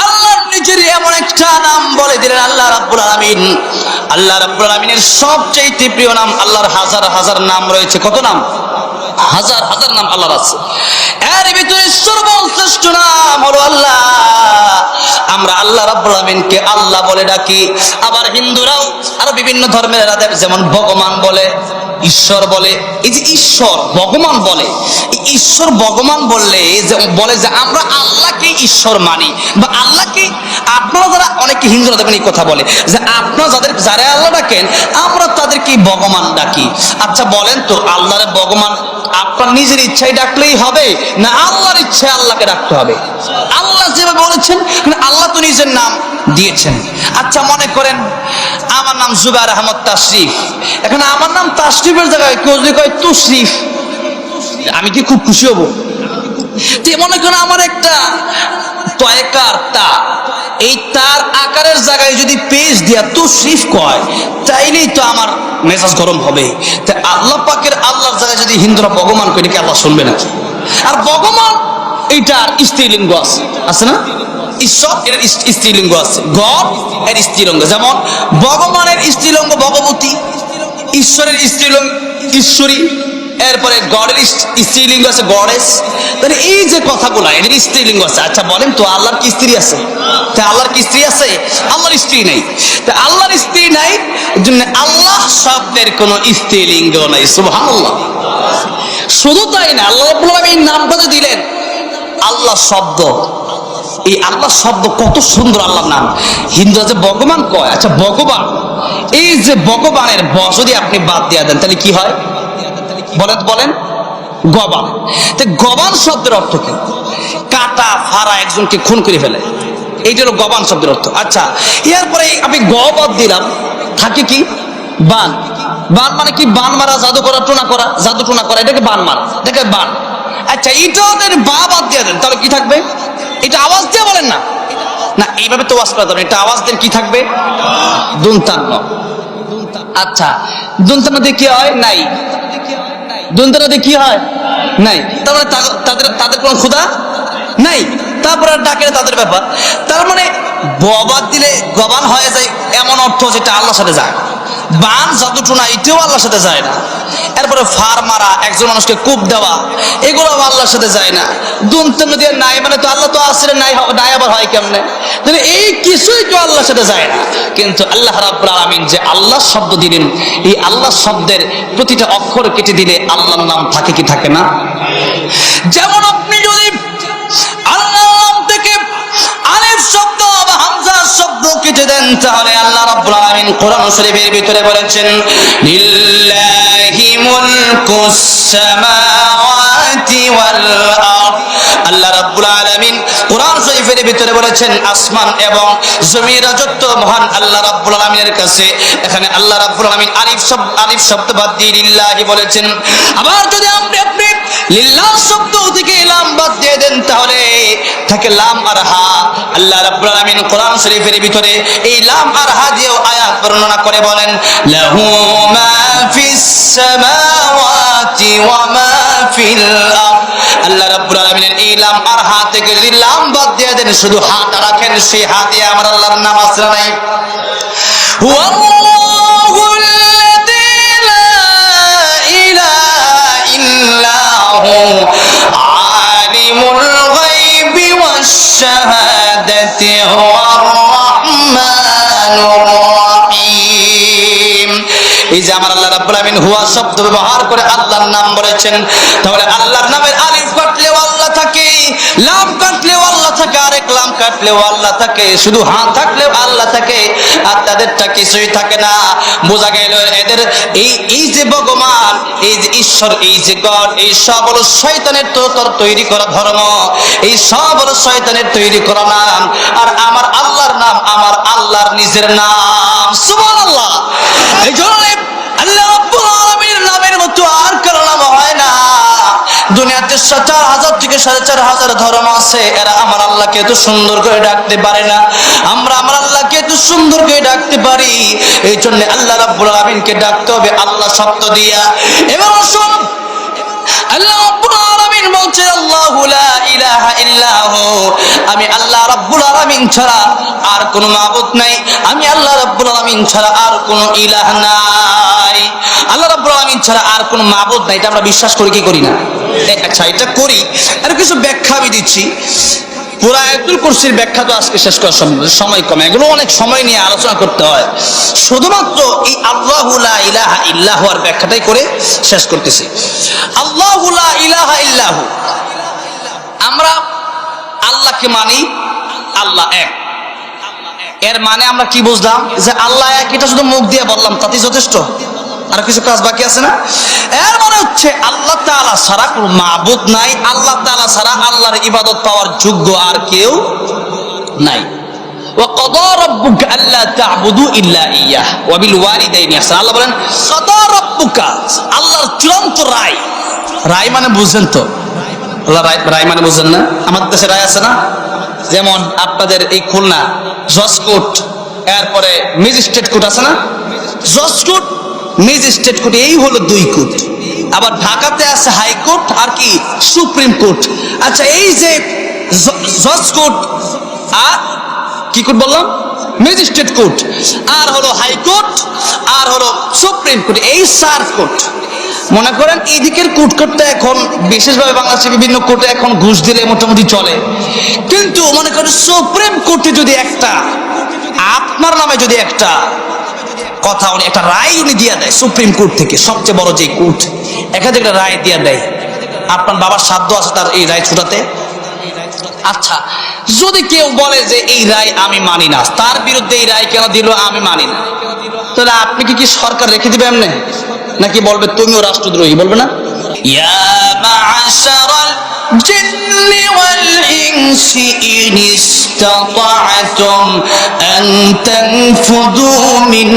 [SPEAKER 1] আল্লাহ নিজের এমন একটা নাম বলে দিলেন আল্লাহ রাব্বুল আলামিন। আল্লাহ রাব্বুল আলামিনের সবচেয়ে প্রিয় নাম, আল্লাহর হাজার হাজার নাম রয়েছে। কত নাম? হাজার হাজার নাম আল্লাহর আছে। এর ভিতরে সর্বশ্রেষ্ঠ নাম হলো আল্লাহ। আমরা আল্লাহ রাব্বুল আলামিনকে আল্লাহ বলে ডাকি। আবার হিন্দুরাও আর বিভিন্ন ধর্মের যেমন ভগবান বলে, ঈশ্বর বলে। এই যে ঈশ্বর ভগবান বলে, ঈশ্বর ভগবান বললে বলে যে আমরা আল্লাহকে ঈশ্বর মানি, বা আল্লাহকে আপনারা যারা, অনেকে হিন্দুরা দেখবেন এই কথা বলে যে আপনারা যারা আল্লাহ ডাকেন আমরা তাদেরকে ভগবান ডাকি। আচ্ছা বলেন তো, আল্লাহর ভগবান আপনার নিজের ইচ্ছায় ডাকলেই হবে, না আল্লাহর ইচ্ছায় আল্লাহকে ডাকতে হবে? আল্লাহ যেভাবে বলেছেন, আল্লাহ তো নিজের নাম দিয়েছেন। আচ্ছা মনে করেন আমার নাম জুবাইর আহমদ তাশরিফ, এখন আমার নাম তাশরিফের জায়গায় কেউ যদি কয় তুশরিফ, আমি কি খুব খুশি হব? মনে করেন আমার একটা তয়কার তা, এই তার আকারের জায়গায় যদি পেজ দিয়া তুশরিফ কয়, তাইলেই তো আমার মেজাজ গরম হবে। তাই আল্লাহ পাকের আল্লাহর জায়গায় যদি হিন্দুরা ভগবান কই, নাকি আল্লাহ শুনবে নাকি? আর ভগবান এইটার স্ত্রীলিঙ্গ আছে, আছে না? ঈশ্বর এর স্ত্রীলিঙ্গ আছে, গড এর স্ত্রীলিঙ্গ। যেমন ভগবানের স্ত্রীলিঙ্গ ভগবতী, ঈশ্বরের স্ত্রীলিঙ্গ ঈশ্বরী, এরপরে গডের স্ত্রীলিঙ্গ আছে গডেস। তাহলে এই যে কথাগুলো এদের স্ত্রীলিঙ্গ আছে। আচ্ছা বলেন তো আল্লাহর কি স্ত্রী আছে? তা আল্লাহর কি স্ত্রী আছে? আল্লাহর স্ত্রী নেই। তা আল্লাহর স্ত্রী নাই, জন্য আল্লাহ শব্দের কোনো স্ত্রীলিঙ্গ নাই। সুবহানাল্লাহ। শুধু তাই না, আল্লাহ রাব্বুল আলামিন নামটা যে দিলেন আল্লাহ শব্দ, এই আল্লাহ শব্দ কত সুন্দর আল্লাহর নাম। হিন্দুরা যে ভগবান কয়, আচ্ছা ভগবান, এই যে ভগবানের ব যদি আপনি বাদ দিয়ে দেন তাহলে কি হয় বলেন? বলেন গবান। গবান শব্দের অর্থ কি? কাটা ফাড়া, একজনকে খুন করে ফেলে, এইটা হলো গবান শব্দের অর্থ। আচ্ছা এরপরে আমি গ বাদ দিলাম, থাকে কি? বান। বান মানে কি? বান মারা, জাদু করা, টোনা করা, জাদু টোনা করা, এটাকে বান মারা, দেখে বান। আচ্ছা এটাও বা বাদ দিয়ে দেন, তাহলে কি থাকবে? এটা আওয়াজ দিয়ে বলেন না, না এইভাবে তো আওয়াজ করা যাবে, এটা আওয়াজ দেন কি থাকবে? দুনতান্ন। আচ্ছা দুনতান্ন দিয়ে কি হয়? নাই। দুনতান্ন দিয়ে কি হয়? নাই। তার মানে তাদের কোনো ক্ষুধা নাই, তারপরে ডাকে তাদের ব্যাপার। তার মানে বাদ দিলে গবান হয়ে যায়, এমন অর্থ যেটা আল্লাহর সাথে যায়। বান জাদু টোনা এটাও আল্লাহর সাথে যায় না। এরপরে ফার মারা, একজন মানুষকে কূপ দেওয়া, এগুলো আল্লাহর সাথে যায় না। দুনতান্ন দিয়ে নাই মানে তো আল্লাহ তো আসলে নাই, নাই আবার হয় কেমনে? তাহলে এই কিছুই তো আল্লাহর সাথে যায় না। কিন্তু আল্লাহ রাব্বুল আলামিন যে আল্লাহ শব্দ দিলেন, এই আল্লাহ শব্দের প্রতিটা অক্ষর কেটে দিলে আল্লাহর নাম থাকে কি থাকে না? যেমন আপনি যদি আল্লাহর নাম থেকে আলিফ শব্দ বা হামজা শব্দ কেটে দেন, তাহলে আল্লাহ রাব্বুল আলামিন কোরআন শরীফের ভিতরে বলেছেন লিল্লাহি মুলকুস সামাওয়াতি ওয়াল আরদ। আল্লাহ রাব্বুল আলামিন কোরআন শরীফের ভিতরে বলেছেন আসমান এবং জমির রাজত্ব মহান আল্লাহ রাব্বুল আলামিনের কাছে। এখানে আল্লাহ রাব্বুল আলামিন আলিফ শব্দ বাদ দিয়ে লিল্লাহি বলেছেন। আবার যদি আপনি লিল্লাহ শব্দ থেকে লাম বাদ দিয়ে দেন, তাহলে থাকে লাম আর হা। আল্লাহ রাব্বুল আলামিন কোরআন শরীফের ভিতরে এই লাম আর হা দিয়েও আয়াত বর্ণনা করে বলেন লাহু মা ফিস সামাওয়াতি ওয়া মা ফিল আরদ। আল্লাহ রাব্বুল আলামিনের এই লাম আর হা থেকে যদি লাম বাদ দিয়ে দেন, শুধু হাটা রাখেন, সেই হা দিয়ে আমার আল্লাহর নাম আছে না নাই? হুয়াল্লাহুল্লাযী লা ইলাহা ইল্লা হু আলিমুল গায়বি ওয়াশ শাহাদাতি হুয়ার যে আমার আল্লাহ রাব্বুল আমিন হুয়া শব্দ ব্যবহার করে আল্লাহর নাম বলেছেন, তাহলে আল্লাহর নামের আলিফ কাটলেও আল্লাহ থাকে, লাম কাটলেও আল্লাহ থাকে, আরেক লাম কাটলেও আল্লাহ থাকে, শুধু হা থাকলেও আল্লাহ থাকে, আর তাদেরটা কিছুই থাকে না। বোঝা গেল এদের এই যে ভগবান, এই যে ঈশ্বর, এই যে গড, এই সব হলো শয়তানের তৈরি করা ধর্ম, এই সব হলো শয়তানের তৈরি করা নাম। আর আমার আল্লাহর নাম আমার আল্লাহর নিজের নাম, সুবহানাল্লাহ। এই জন্য আল্লাহ রাব্বুল আলামিনের নামের মতো আর কারো নাম হয় না। দুনিয়াতে 4,000 থেকে 4,500 ধর্ম আছে, এরা আমার আল্লাহকে এত সুন্দর করে ডাকতে পারে না, আমরা আমার আল্লাহকে এত সুন্দর করে ডাকতে পারি। এই জন্য আল্লাহ রাব্বুল আলামিনকে ডাকতে হবে আল্লাহ শব্দ দিয়া। এবার আসুন, আল্লাহ রাব্বুল আলামিন বলছে আল্লাহু লা ইলাহা ইল্লাহু, আমি আল্লাহ রাব্বুল আলামিন ছাড়া আর কোনো মাবুদ নাই, আমি আল্লাহ রাব্বুল আলামিন ছাড়া আর কোনো ইলাহ নাই। আল্লাহ রাব্বুল আলামিন ছাড়া আর কোনো মাবুদ নাই, এটা আমরা বিশ্বাস করি কি করি না? আচ্ছা, এটা করি। আর কিছু ব্যাখ্যা আমি দিচ্ছি। পুরা আয়াতুল কুরসির ব্যাখ্যা তো আজকে শেষ করার সময় কম, এগুলো অনেক সময় নিয়ে আলোচনা করতে হয়। শুধুমাত্র এই আল্লাহু লা ইলাহা ইল্লাহু এর ব্যাখ্যাটাই করে শেষ করতেছি। আল্লাহু লা ইলাহা ইল্লাহু, আমরা আল্লাহকে মানি আল্লাহ এক। এর মানে আমরা কি বুঝলাম? যে আল্লাহ এক, এটা শুধু মুখ দিয়ে বললাম তাতেই যথেষ্ট, আর কিছু কাজ বাকি আছে না? এর মানে হচ্ছে আল্লাহ তাআলা ছাড়া কোনো মাবুদ নাই, আল্লাহ তাআলা ছাড়া আল্লাহর ইবাদত পাওয়ার যোগ্য আর কেউ নাই। ওয়া ক্বাদা রাব্বুকা আল্লা তা'বুদু ইল্লা ইয়্যাহ ওয়া বিল ওয়ালিদাইনি ইহসানা। আল্লাহ বলেন ক্বাদা রাব্বুকা, আল্লাহর চূড়ান্ত রায়। রায় মানে বুঝছেন তো? আল্লাহ রায় মানে বুঝেন না? আমাদের দেশে রায় আছে না? যেমন আপনাদের এই খুলনা জজ কোর্ট, এরপরে ম্যাজিস্ট্রেট কোর্ট আছে না? জজ কোর্ট, ম্যাজিস্ট্রেট কোর্ট, এই হলো 2 কোর্ট। আবার ঢাকাতে আছে হাইকোর্ট আর কি সুপ্রিম কোর্ট। আচ্ছা, এই যে জজ কোর্ট আর কি কোর্ট বললাম? ম্যাজিস্ট্রেট কোর্ট, আর হলো হাইকোর্ট, আর হলো সুপ্রিম কোর্ট, এই 4 কোর্ট। মনে করেন এই দিকের কোর্টটা এখন বিশেষভাবে বাংলাদেশের বিভিন্ন কোর্টে এখন ঘুষ দিলে মোটামুটি চলে, কিন্তু মনে করেন সুপ্রিম কোর্টে যদি একটা আপনার নামে যদি একটা কথা উনি একটা রায় উনি দিয়ে দেয় সুপ্রিম কোর্ট থেকে, সবচেয়ে বড় যে কোর্ট, এখানে একটা রায় দিয়ে দেয়, আপনার বাবার সাধ্য আছে তার এই রায় ছুটাতে? আচ্ছা, যদি কেউ বলে যে এই রায় আমি মানি না, তার বিরুদ্ধে এই রায় কেন দিল আমি মানি না, তাহলে আপনি কি সরকার রেখে দিবে এমনি, নাকি বলবে তুমিও রাষ্ট্রদ্রোহী? বলবে না? ইয়া মা'শারাল জিন্নি ওয়াল ইনসি ইন ইসতাতা'তুম আন তানফুযু মিন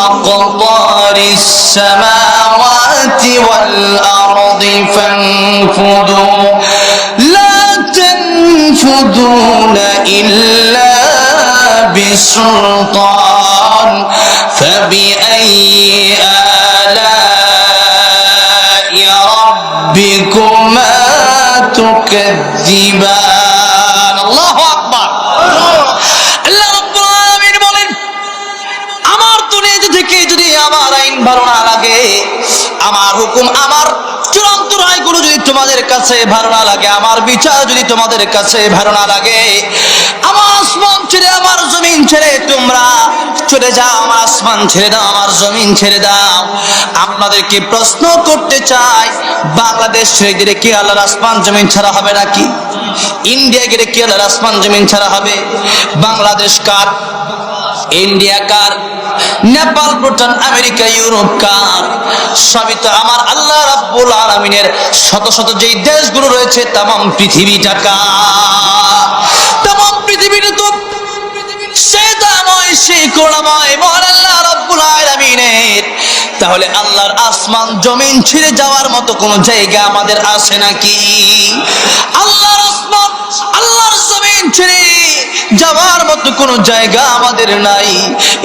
[SPEAKER 1] আকতারিস সামাওয়াতি ওয়াল আরদি ফানফুযু লা তানফুযুনা ইল্লা বিসুলতান ফাবিআইয়ি ربكما تكذبان الله أكبر আল্লাহ রাব্বুল আলামিন বলেন, আমার দুনিয়াতে থেকে যদি আমার আইন ভালো না লাগে, আমার হুকুম, আমার চূড়ান্ত রায়গুলো যদি তোমাদের কাছে ভালো না লাগে, আমার বিচার যদি তোমাদের কাছে ভালো না লাগে, আমার আসমান ছেড়ে আমার জমিন ছেড়ে তোমরা চলে যাও, আমার আসমান ছেড়ে দাও, আমার জমিন ছেড়ে দাও। আপনাদেরকে প্রশ্ন করতে চাই, বাংলাদেশ ছেড়ে গেলে কি আল্লাহর আসমান জমিন ছাড়া হবে নাকি? ইন্ডিয়া গেলে কি আল্লাহর আসমান জমিন ছাড়া হবে? বাংলাদেশ কার? ইন্ডিয়া কার? নেপাল, ভুটান, আমেরিকা, ইউরোপ কার? সবই তো আমার আল্লাহ রাব্বুল আলামিনের। শত শত যেই দেশগুলো রয়েছে তামাম পৃথিবীটা কার? তামাম পৃথিবীটা তো সেই করুণাময় মহান আল্লাহ রাব্বুল আলামিনের। তাহলে আল্লাহর আসমান জমিন ছেড়ে যাওয়ার মতো কোন জায়গা আমাদের আছে নাকি? আল্লাহর আসমান আল্লাহর জমিন ছেড়ে যাওয়ার মতো কোন জায়গা আমাদের নাই।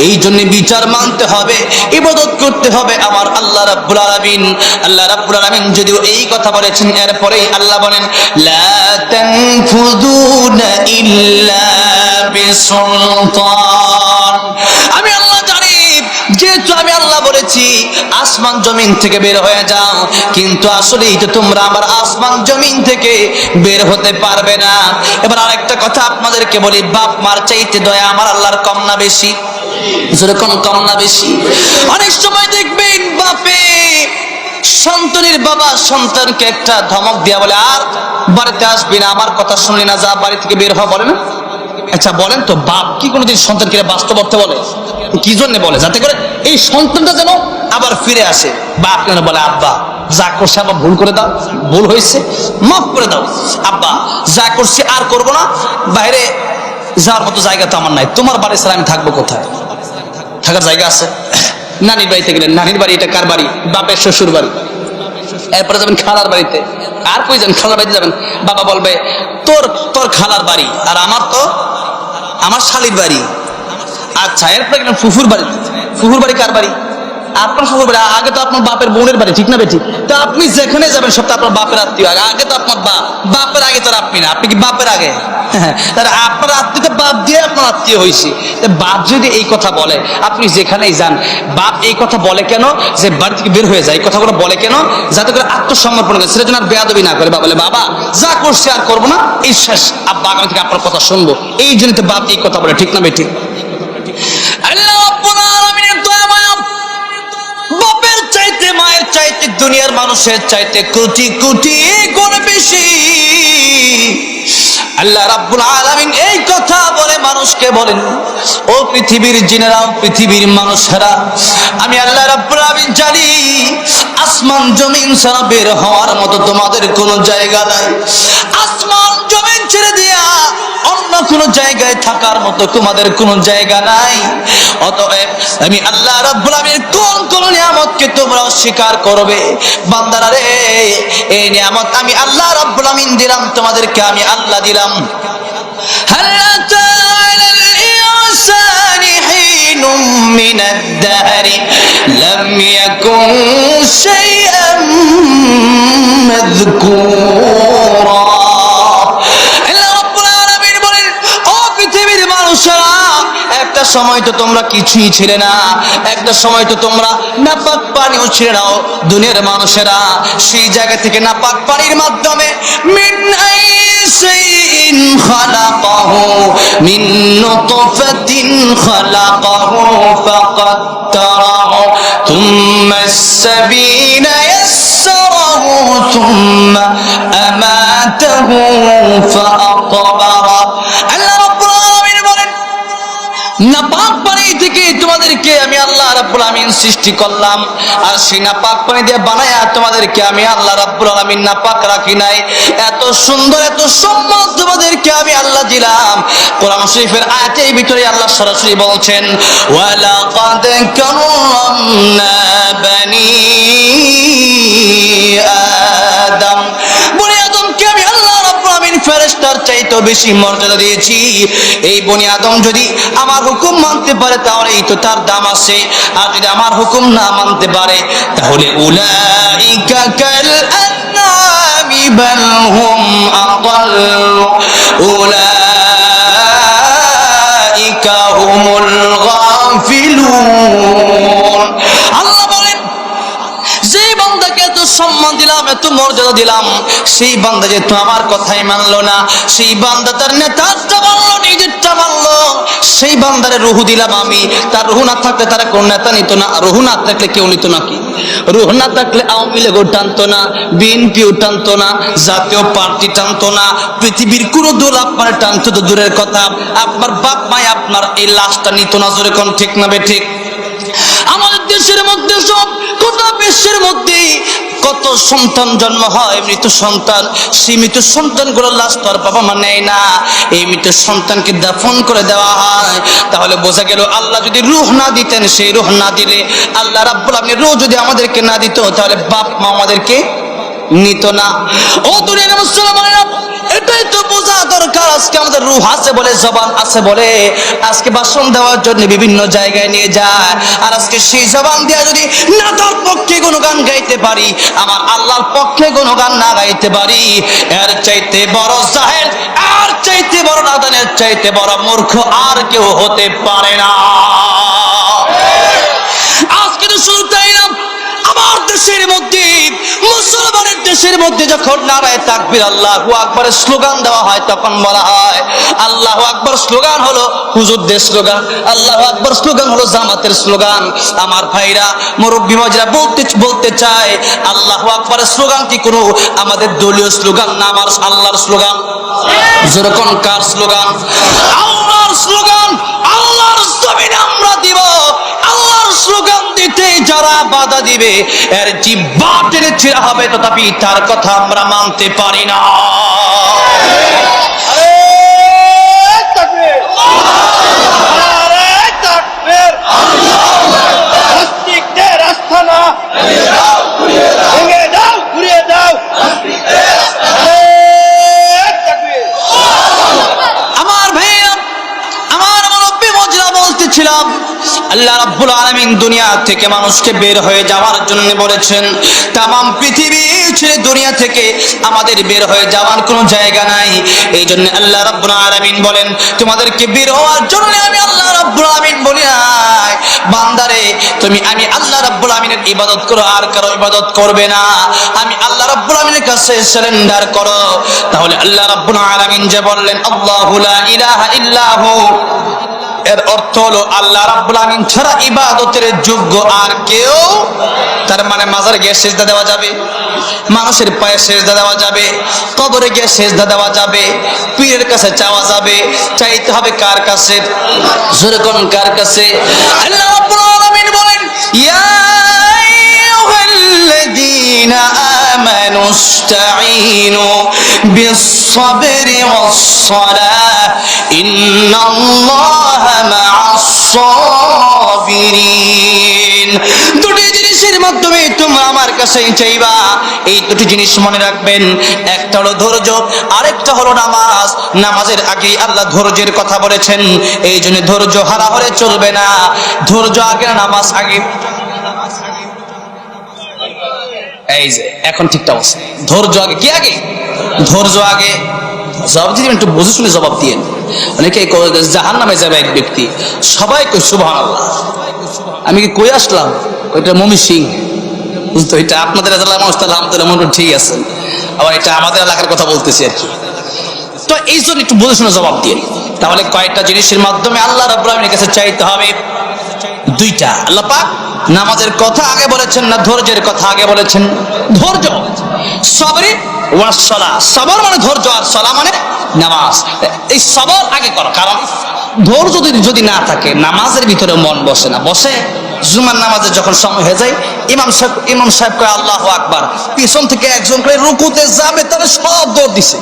[SPEAKER 1] এই জন্য বিচার মানতে হবে, ইবাদত করতে হবে আমার আল্লাহ রাব্বুল আলামিন। আল্লাহ রাব্বুল আলামিন যদিও এই কথা বলেছেন, এরপরেই আল্লাহ বলেন লা তানফুযুনা ইল্লা বিসুলতান। আমি আল্লাহ জানি, যেহেতু আমি আল্লাহ বলেছি আসমান জমিন থেকে বের হয়ে যাও, কিন্তু আসলেই তো তোমরা আমার আসমান জমিন থেকে বের হতে পারবে না। এবার আরেকটা কথা আপনাদেরকে বলি, বাপ মার চাইতে দয়া আমার আল্লাহর কম না বেশি? যেরকম কম না বেশি? অনেক সময় দেখবেন বাপে সন্তানের বাবা সন্তানকে একটা ধমক দিয়া বলে, আর বাড়িতে আসবি না, আমার কথা শুনলি না, যা বাড়ি থেকে বের হওয়া, বলে না? আচ্ছা বলেন তো, বাপ কি কোনোদিন সন্তানকে বাস্তব অর্থে বলে? কি জন্য বলে? যাতে করে এই সন্তানটা যেন আবার ফিরে আসে। বাপ কেন বলে, আব্বা যা করছে আবার ভুল করে দাও, ভুল হয়েছে মাফ করে দাও, আব্বা যা করছি আর করবো না, বাইরে যাওয়ার মতো জায়গা তো আমার নাই, তোমার বাড়ি ছাড়া আমি থাকবো কোথায়? থাকার জায়গা আছে? নানির বাড়িতে গেলেন, নানির বাড়ি এটা কার বাড়ি? বাপের শ্বশুর বাড়ি। এরপরে যাবেন খালার বাড়িতে, আর কই যান? খালার বাড়িতে যাবেন, বাবা বলবে তোর তোর খালার বাড়ি, আর আমার তো আমার শালির বাড়ি। আচ্ছা এরপরে গেলেন ফুফুর বাড়ি, ফুফুর বাড়ি কার বাড়ি? আপনার ফুফুর বাড়ি। আগে তো আপনার বাপের বোনের বাড়ি, ঠিক না বেঠিক? তা আপনি যেখানে যাবেন সব তো আপনার বাপের আত্মীয়। আগে তো আপনার বাপ, বাপের আগে তো আপনি না, আপনি কি বাপের আগে? তাহলে আপনার আত্মীয়তা বাপ দিয়ে আপনার আত্মীয় হয়েছে। বাপ যদি এই কথা বলে, আপনি যেখানেই যান, বাপ এই কথা বলে কেন? যে বাড়ি থেকে বের হয়ে যায়, এই কথাগুলো বলে কেন? যাতে করে আত্মসমর্পণ করে, সেটা যেন আর বেয়াদবি না করে। বাবা বলে, বাবা যা করছে আর করবো না, এই শেষ, আব্বা আগামী থেকে আপনার কথা শুনবো। এই জন্য তো বাপ এই কথা বলে, ঠিক না বেঠিক? আল্লাহ রাব্বুল আলামিনের দয়া মায়া বাপের চাইতে মায়ের চাইতে দুনিয়ার মানুষের চাইতে কোটি কোটি গুণ বেশি। আল্লাহ রাব্বুল আলামিন এই কথা বলে মানুষকে বলেন, ও পৃথিবীর জিনেরা, পৃথিবীর মানুষেরা, আমি আল্লাহ রাব্বুল আলামিন জানি আসমান জমিন ছাড়া বের হওয়ার মতো তোমাদের কোনো জায়গা নাই। আসমান জমিন ছেড়ে দিয়া অন্য কোনো জায়গায় থাকার মতো তোমাদের কোনো জায়গা নাই। অতএব আমি আল্লাহ রাব্বুল আলামিন কোন কোন নিয়ামতকে তোমরা অস্বীকার করবে? বান্দারা রে, এই নিয়ামত আমি আল্লাহ রাব্বুল আলামিন দিলাম, তোমাদেরকে আমি আল্লাহ দিলাম। هل أتى على الإنسان حين من الدهر لم يكن شيئا مذكورا। একটা সময় তো তোমরা কিছুই ছিলে না, একটা সময় তো তোমরা নাপাক পানিও ছিলে না। দুনিয়ার মানুষেরা সেই জায়গা থেকে নাপাক পানির মাধ্যমে মিন আইশাইইন খালাকাহু মিন নুতফাতিন খালাকাহু ফাকাদ্দারাহু থুম্মা আস-সাবিলা ইয়াসসারাহু থুম্মা আমাতাহু ফাআকবারা। আল্লাহ রাব্বুল আলামিন বলেন, নাপাক পানি থেকে তোমাদেরকে আমি আল্লাহ রাব্বুল আলামিন সৃষ্টি করলাম, আর সেই নাপাক পানি দিয়ে বানায়া তোমাদেরকে আমি আল্লাহ রাব্বুল আলামিন নাপাক রাখি নাই। এত সুন্দর এত সম্মান তোমাদেরকে আমি আল্লাহ দিলাম। কোরআন শরীফের আয়াতের ভিতরে আল্লাহ সরাসরি বলছেন, ওয়ালাকাদ কাররামনা বানি আদম, বনি আদমকে আমি আল্লাহ রাব্বুল আলামিন ফেরেশতার চাইতেও বেশি মর্যাদা দিয়েছি। এই বনি আদম যদি আমার হুকুম মানতে পারে তাহলেই তো তার দাম আছে, আর যদি আমার হুকুম না মানতে পারে তাহলে উলাইকা কাল আনআমি বাল হুম আদাল উলাইকা হুমুল গাফিলুন। আল্লাহ বলেন, যে বান্দাকে এত সম্মান দিলাম, এত মর্যাদা দিলাম, সেই বান্দা যেহেতু আমার কথাই মানলো না, সেই বান্দা তার নেতারটা মানলো, নিজেরটা মানলো, সেই বান্দারে রুহু দিলাম আমি। তার রুহু না থাকলে তারা কোন নেতা নিত না, রুহু না থাকলে কেউ নিত নাকি? রুহু না থাকলে আওয়ামী লীগও টানতো না, বিএনপিও টানতো না, জাতীয় পার্টি টানতো না, পৃথিবীর কোন দল আপনার টানতো তো দূরের কথা, আপনার বাপ মাই আপনার এই লাশটা নিত না। জোরে কোন ঠিক না বেঠিক? আমাদের দেশের মধ্যে সব গোটা বিশ্বের মধ্যে কত সন্তান জন্ম হয়, মৃত সন্তান, সেই মৃত সন্তানগুলোর লাশ তো আর বাবা মা নেয় না, এই মৃত সন্তানকে দাফন করে দেওয়া হয়। তাহলে বোঝা গেল আল্লাহ যদি রূহ না দিতেন, সেই রূহ না দিলে, আল্লাহ রাব্বুল আলামিন রূহ যদি আমাদেরকে না দিত, তাহলে বাপ মা আমাদেরকে নিত না। ও দুনিয়ার মুসলমানেরা, এটাই তো বোঝা দরকার। আজকে আমাদের রূহ আছে বলে, জবান আছে বলে আজকে ভাষণ দেওয়ার জন্য বিভিন্ন জায়গায় নিয়ে যায়, আর আজকে সেই জবান দিয়ে যদি নেতার পক্ষে গুণগান গাইতে পারি, আমার আল্লাহর পক্ষে গুণগান না গাইতে পারি, এর চাইতে বড় জাহেল, আর চাইতে বড় নাদানের চাইতে বড় মূর্খ আর কেউ হতে পারে না। আজকে তো শুধু তাই না, আমার দেশের মধ্যে, মুসলমানের দেশের মধ্যে যখন নারায়ে তাকবীর আল্লাহু আকবারের স্লোগান দেওয়া হয়, তখন বলা হয় আল্লাহ আল্লাহু আকবার স্লোগান হলো হুজুরদের স্লোগান, আল্লাহু আকবার স্লোগান হলো জামাতের স্লোগান। আমার ভাইরা মুরব্বী মাঝরা বলতে চায় আল্লাহু আকবারের স্লোগানটি কোনো আমাদের দলীয় স্লোগান না, আমার আল্লাহর স্লোগান। যেরকম কার স্লোগান? আল্লাহর স্লোগান। আল্লাহর জমিনে আমরা দিব। আল্লাহর স্লোগান দিতে যারা বাধা দিবে এর জিহ্বা টেনে ছিঁড়া হবে, তথাপি তার কথা আমরা মানতে পারি না। আল্লাহ রাব্বুল আলামিন দুনিয়া থেকে মানুষকে বের হয়ে যাওয়ার জন্য বলেছেন। তামাম পৃথিবী ছেড়ে দুনিয়া থেকে আমাদের বের হয়ে যাওয়ার কোনো জায়গা নাই। এই জন্য আল্লাহ রাব্বুল আলামিন বলেন তোমাদেরকে বের হওয়ার জন্য আমি আল্লাহ রাব্বুল আলামিন বলি নাই বান্দারে তুমি আমি আল্লাহ রাব্বুল আলামিনের ইবাদত করো, আর কারো ইবাদত করবে না। আমি আল্লাহ রাব্বুল আলামিনের কাছে সারেন্ডার করো। তাহলে আল্লাহ রাব্বুল আলামিন যে বললেন আল্লাহু লা ইলাহা ইল্লাহু, এর অর্থ হলো আল্লাহ রাব্বুল আমিন ছাড়া ইবাদতের যোগ্য আর কেউ। তার মানে মাজারে গিয়ে সিজদা দেওয়া যাবে, মানুষের পায়ে সিজদা দেওয়া যাবে, কবরে গিয়ে সিজদা দেওয়া যাবে, পীরের কাছে চাওয়া যাবে। চাইতে হবে কার কাছে? জোরে কোন কার কাছে? আল্লাহ রাব্বুল আলামিন বলেন ইয়া আইয়ুহাল্লাযীনা আমানু ইসতাঈনু বিস-সাবরি ওয়াস-সালাহ ইন্নাল্লাহা মা'আস সাবিরিন। দুটি জিনিসের মাধ্যমে তোমরা আমার কাছে চাইবা। এই দুটি জিনিস মনে রাখবেন, একটা হলো ধৈর্য, আরেকটা হলো নামাজ। নামাজের আগে আল্লাহ ধৈর্যের কথা বলেছেন, এই জন্য ধৈর্য হারা হলে চলবে না। ধৈর্য আগে, নামাজ আগে। এই যে এখন ঠিকঠাক আছে, ধৈর্য আগে। কি আগে? ধৈর্য আগে। জবাব দিবেন, একটু বুঝে শুনে জবাব দিয়েন। অনেকে জাহান্নামে যাবে এক ব্যক্তি, সবাই কই সুবহানাল্লাহ। আমি কি কই আসলাম? ওইটা মমি সিং, বুঝতো? এটা আপনাদের এলাকার মানুষ, তাহলে আলহামদুলিল্লাহ মনে ঠিক আছেন। আবার এটা আমাদের এলাকার কথা বলতেছি আর কি। তো এই জন্য একটু বুঝে শুনে জবাব দিয়েন। তাহলে কয়েকটা জিনিসের মাধ্যমে আল্লাহ রাব্বুল আলামিনের কাছে চাইতে হবে। দুইটা। আল্লাহ পাক নামাজের কথা আগে বলেছেন না ধৈর্যের কথা আগে বলেছেন? ধৈর্য। সবরি ওয়াস সালাহ, সবর মানে ধৈর্য, আর সালাহ মানে নামাজ। এই সবর আগে করো, কারণ ধৈর্য যদি না থাকে নামাজের ভিতরে মন বসে না। বসে জুমার নামাজে যখন সময় হয়ে যায়, ইমাম সাহেব কয় আল্লাহু আকবার, পিছন থেকে একজন করে রুকুতে যাবে, তাহলে সব দৌড় দিছে।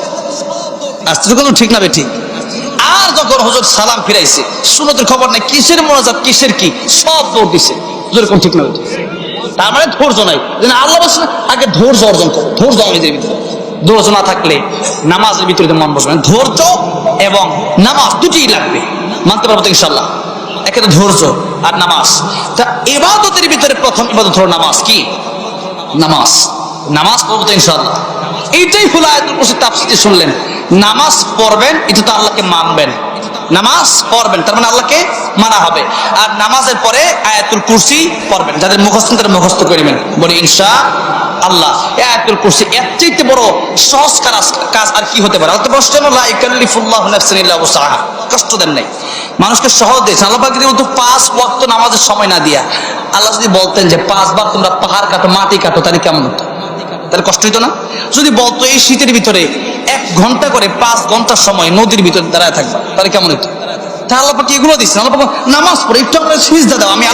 [SPEAKER 1] আস্তে কোনো ঠিক না ঠিক। আর যখন হুজুর সালাম ফিরাইছে, সুন্নতের খবর নাই, কিসের মোনাজাত কিসের কি, সব দৌড় দিছে। যেরকম ঠিক না ঠিক। তার মানে ধৈর্য নাই। আল্লাহ বলছেন আগে ধৈর্য অর্জন করো। ধৈর্য আমাদের ভিতরে, ধৈর্য না থাকলে নামাজের ভিতরে মন বসবে না। ধৈর্য এবং নামাজ দুটিই লাগবে, মানতে পারবো তো ইনশাল্লাহ। একে তো ধৈর্য আর নামাজ। তা ইবাদতের ভিতরে প্রথম ইবাদত হলো নামাজ। কি? নামাজ। নামাজ পড়বো তো ইনশাল্লাহ। এইটাই হলো আয়াতুল কুরসির তাফসীরে শুনলেন। নামাজ পড়বেন, এটা তো আল্লাহকে মানবেন। নামাজ পড়বেন তার মানে আল্লাহকে মানা হবে। আর নামাজের পরে আয়াতুল কুরসি পড়বেন। যাদের মুখস্থ তারা মুখস্থ করবেন, বলি ইনশাআল্লাহ। আয়াতুল কুরসি এর চাইতে বড় সহজ কাজ আর কি হতে পারে? অত কষ্ট না, লা ইকাল্লিফুল্লাহু নাফসান ইল্লা উসআহা। কষ্ট দেন নাই, মানুষকে সহজ দিয়েছেন। আল্লাহ পাক যদি বলতো 5 ওয়াক্ত নামাজের সময় না দিয়া, আল্লাহ যদি বলতেন যে 5 বার তোমরা পাহাড় কাটো, মাটি কাটো, তাহলে কেমন হতো? তাহলে কষ্ট হইতো না? যদি বলতো এই শীতের ভিতরে 1 ঘন্টা করে 5 ঘন্টার সময় নদীর ভিতরে দাঁড়ায় থাকবা, তাহলে কেমন হতো? তা আল্লাহ পাক এগুলো দিচ্ছেন। আল্লাহ পাক নামাজ পড়ে একটু আমরা সিজদা দাও, আমি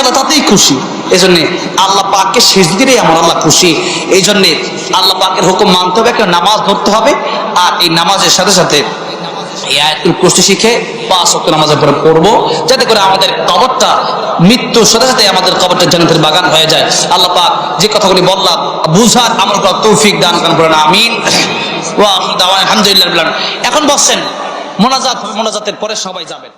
[SPEAKER 1] আল্লাহ তাতেই খুশি। এই জন্যে আল্লাহ পাককে সিজদা দিলেই আমার আল্লাহ খুশি। এই জন্যে আল্লাহ পাকের হুকুম মানতে হবে, একটা নামাজ ধরতে হবে। আর এই নামাজের সাথে সাথে এই আয়াতুল কুরসি শিখে 5 ওয়াক্ত নামাজের পরে পড়বো, যাতে করে আমাদের কবরটা মৃত্যুর সাথে সাথে আমাদের কবরটা জান্নাতের বাগান হয়ে যায়। আল্লাহ পাক যে কথাগুলি বললাম বুঝার আমল করার তৌফিক দান করেন, আমিন। ওয়া আখিরু দাওয়ানা আলহামদুলিল্লাহ। এখন বসেন, মোনাজাত হবে, মোনাজাতের পরে সবাই যাবেন।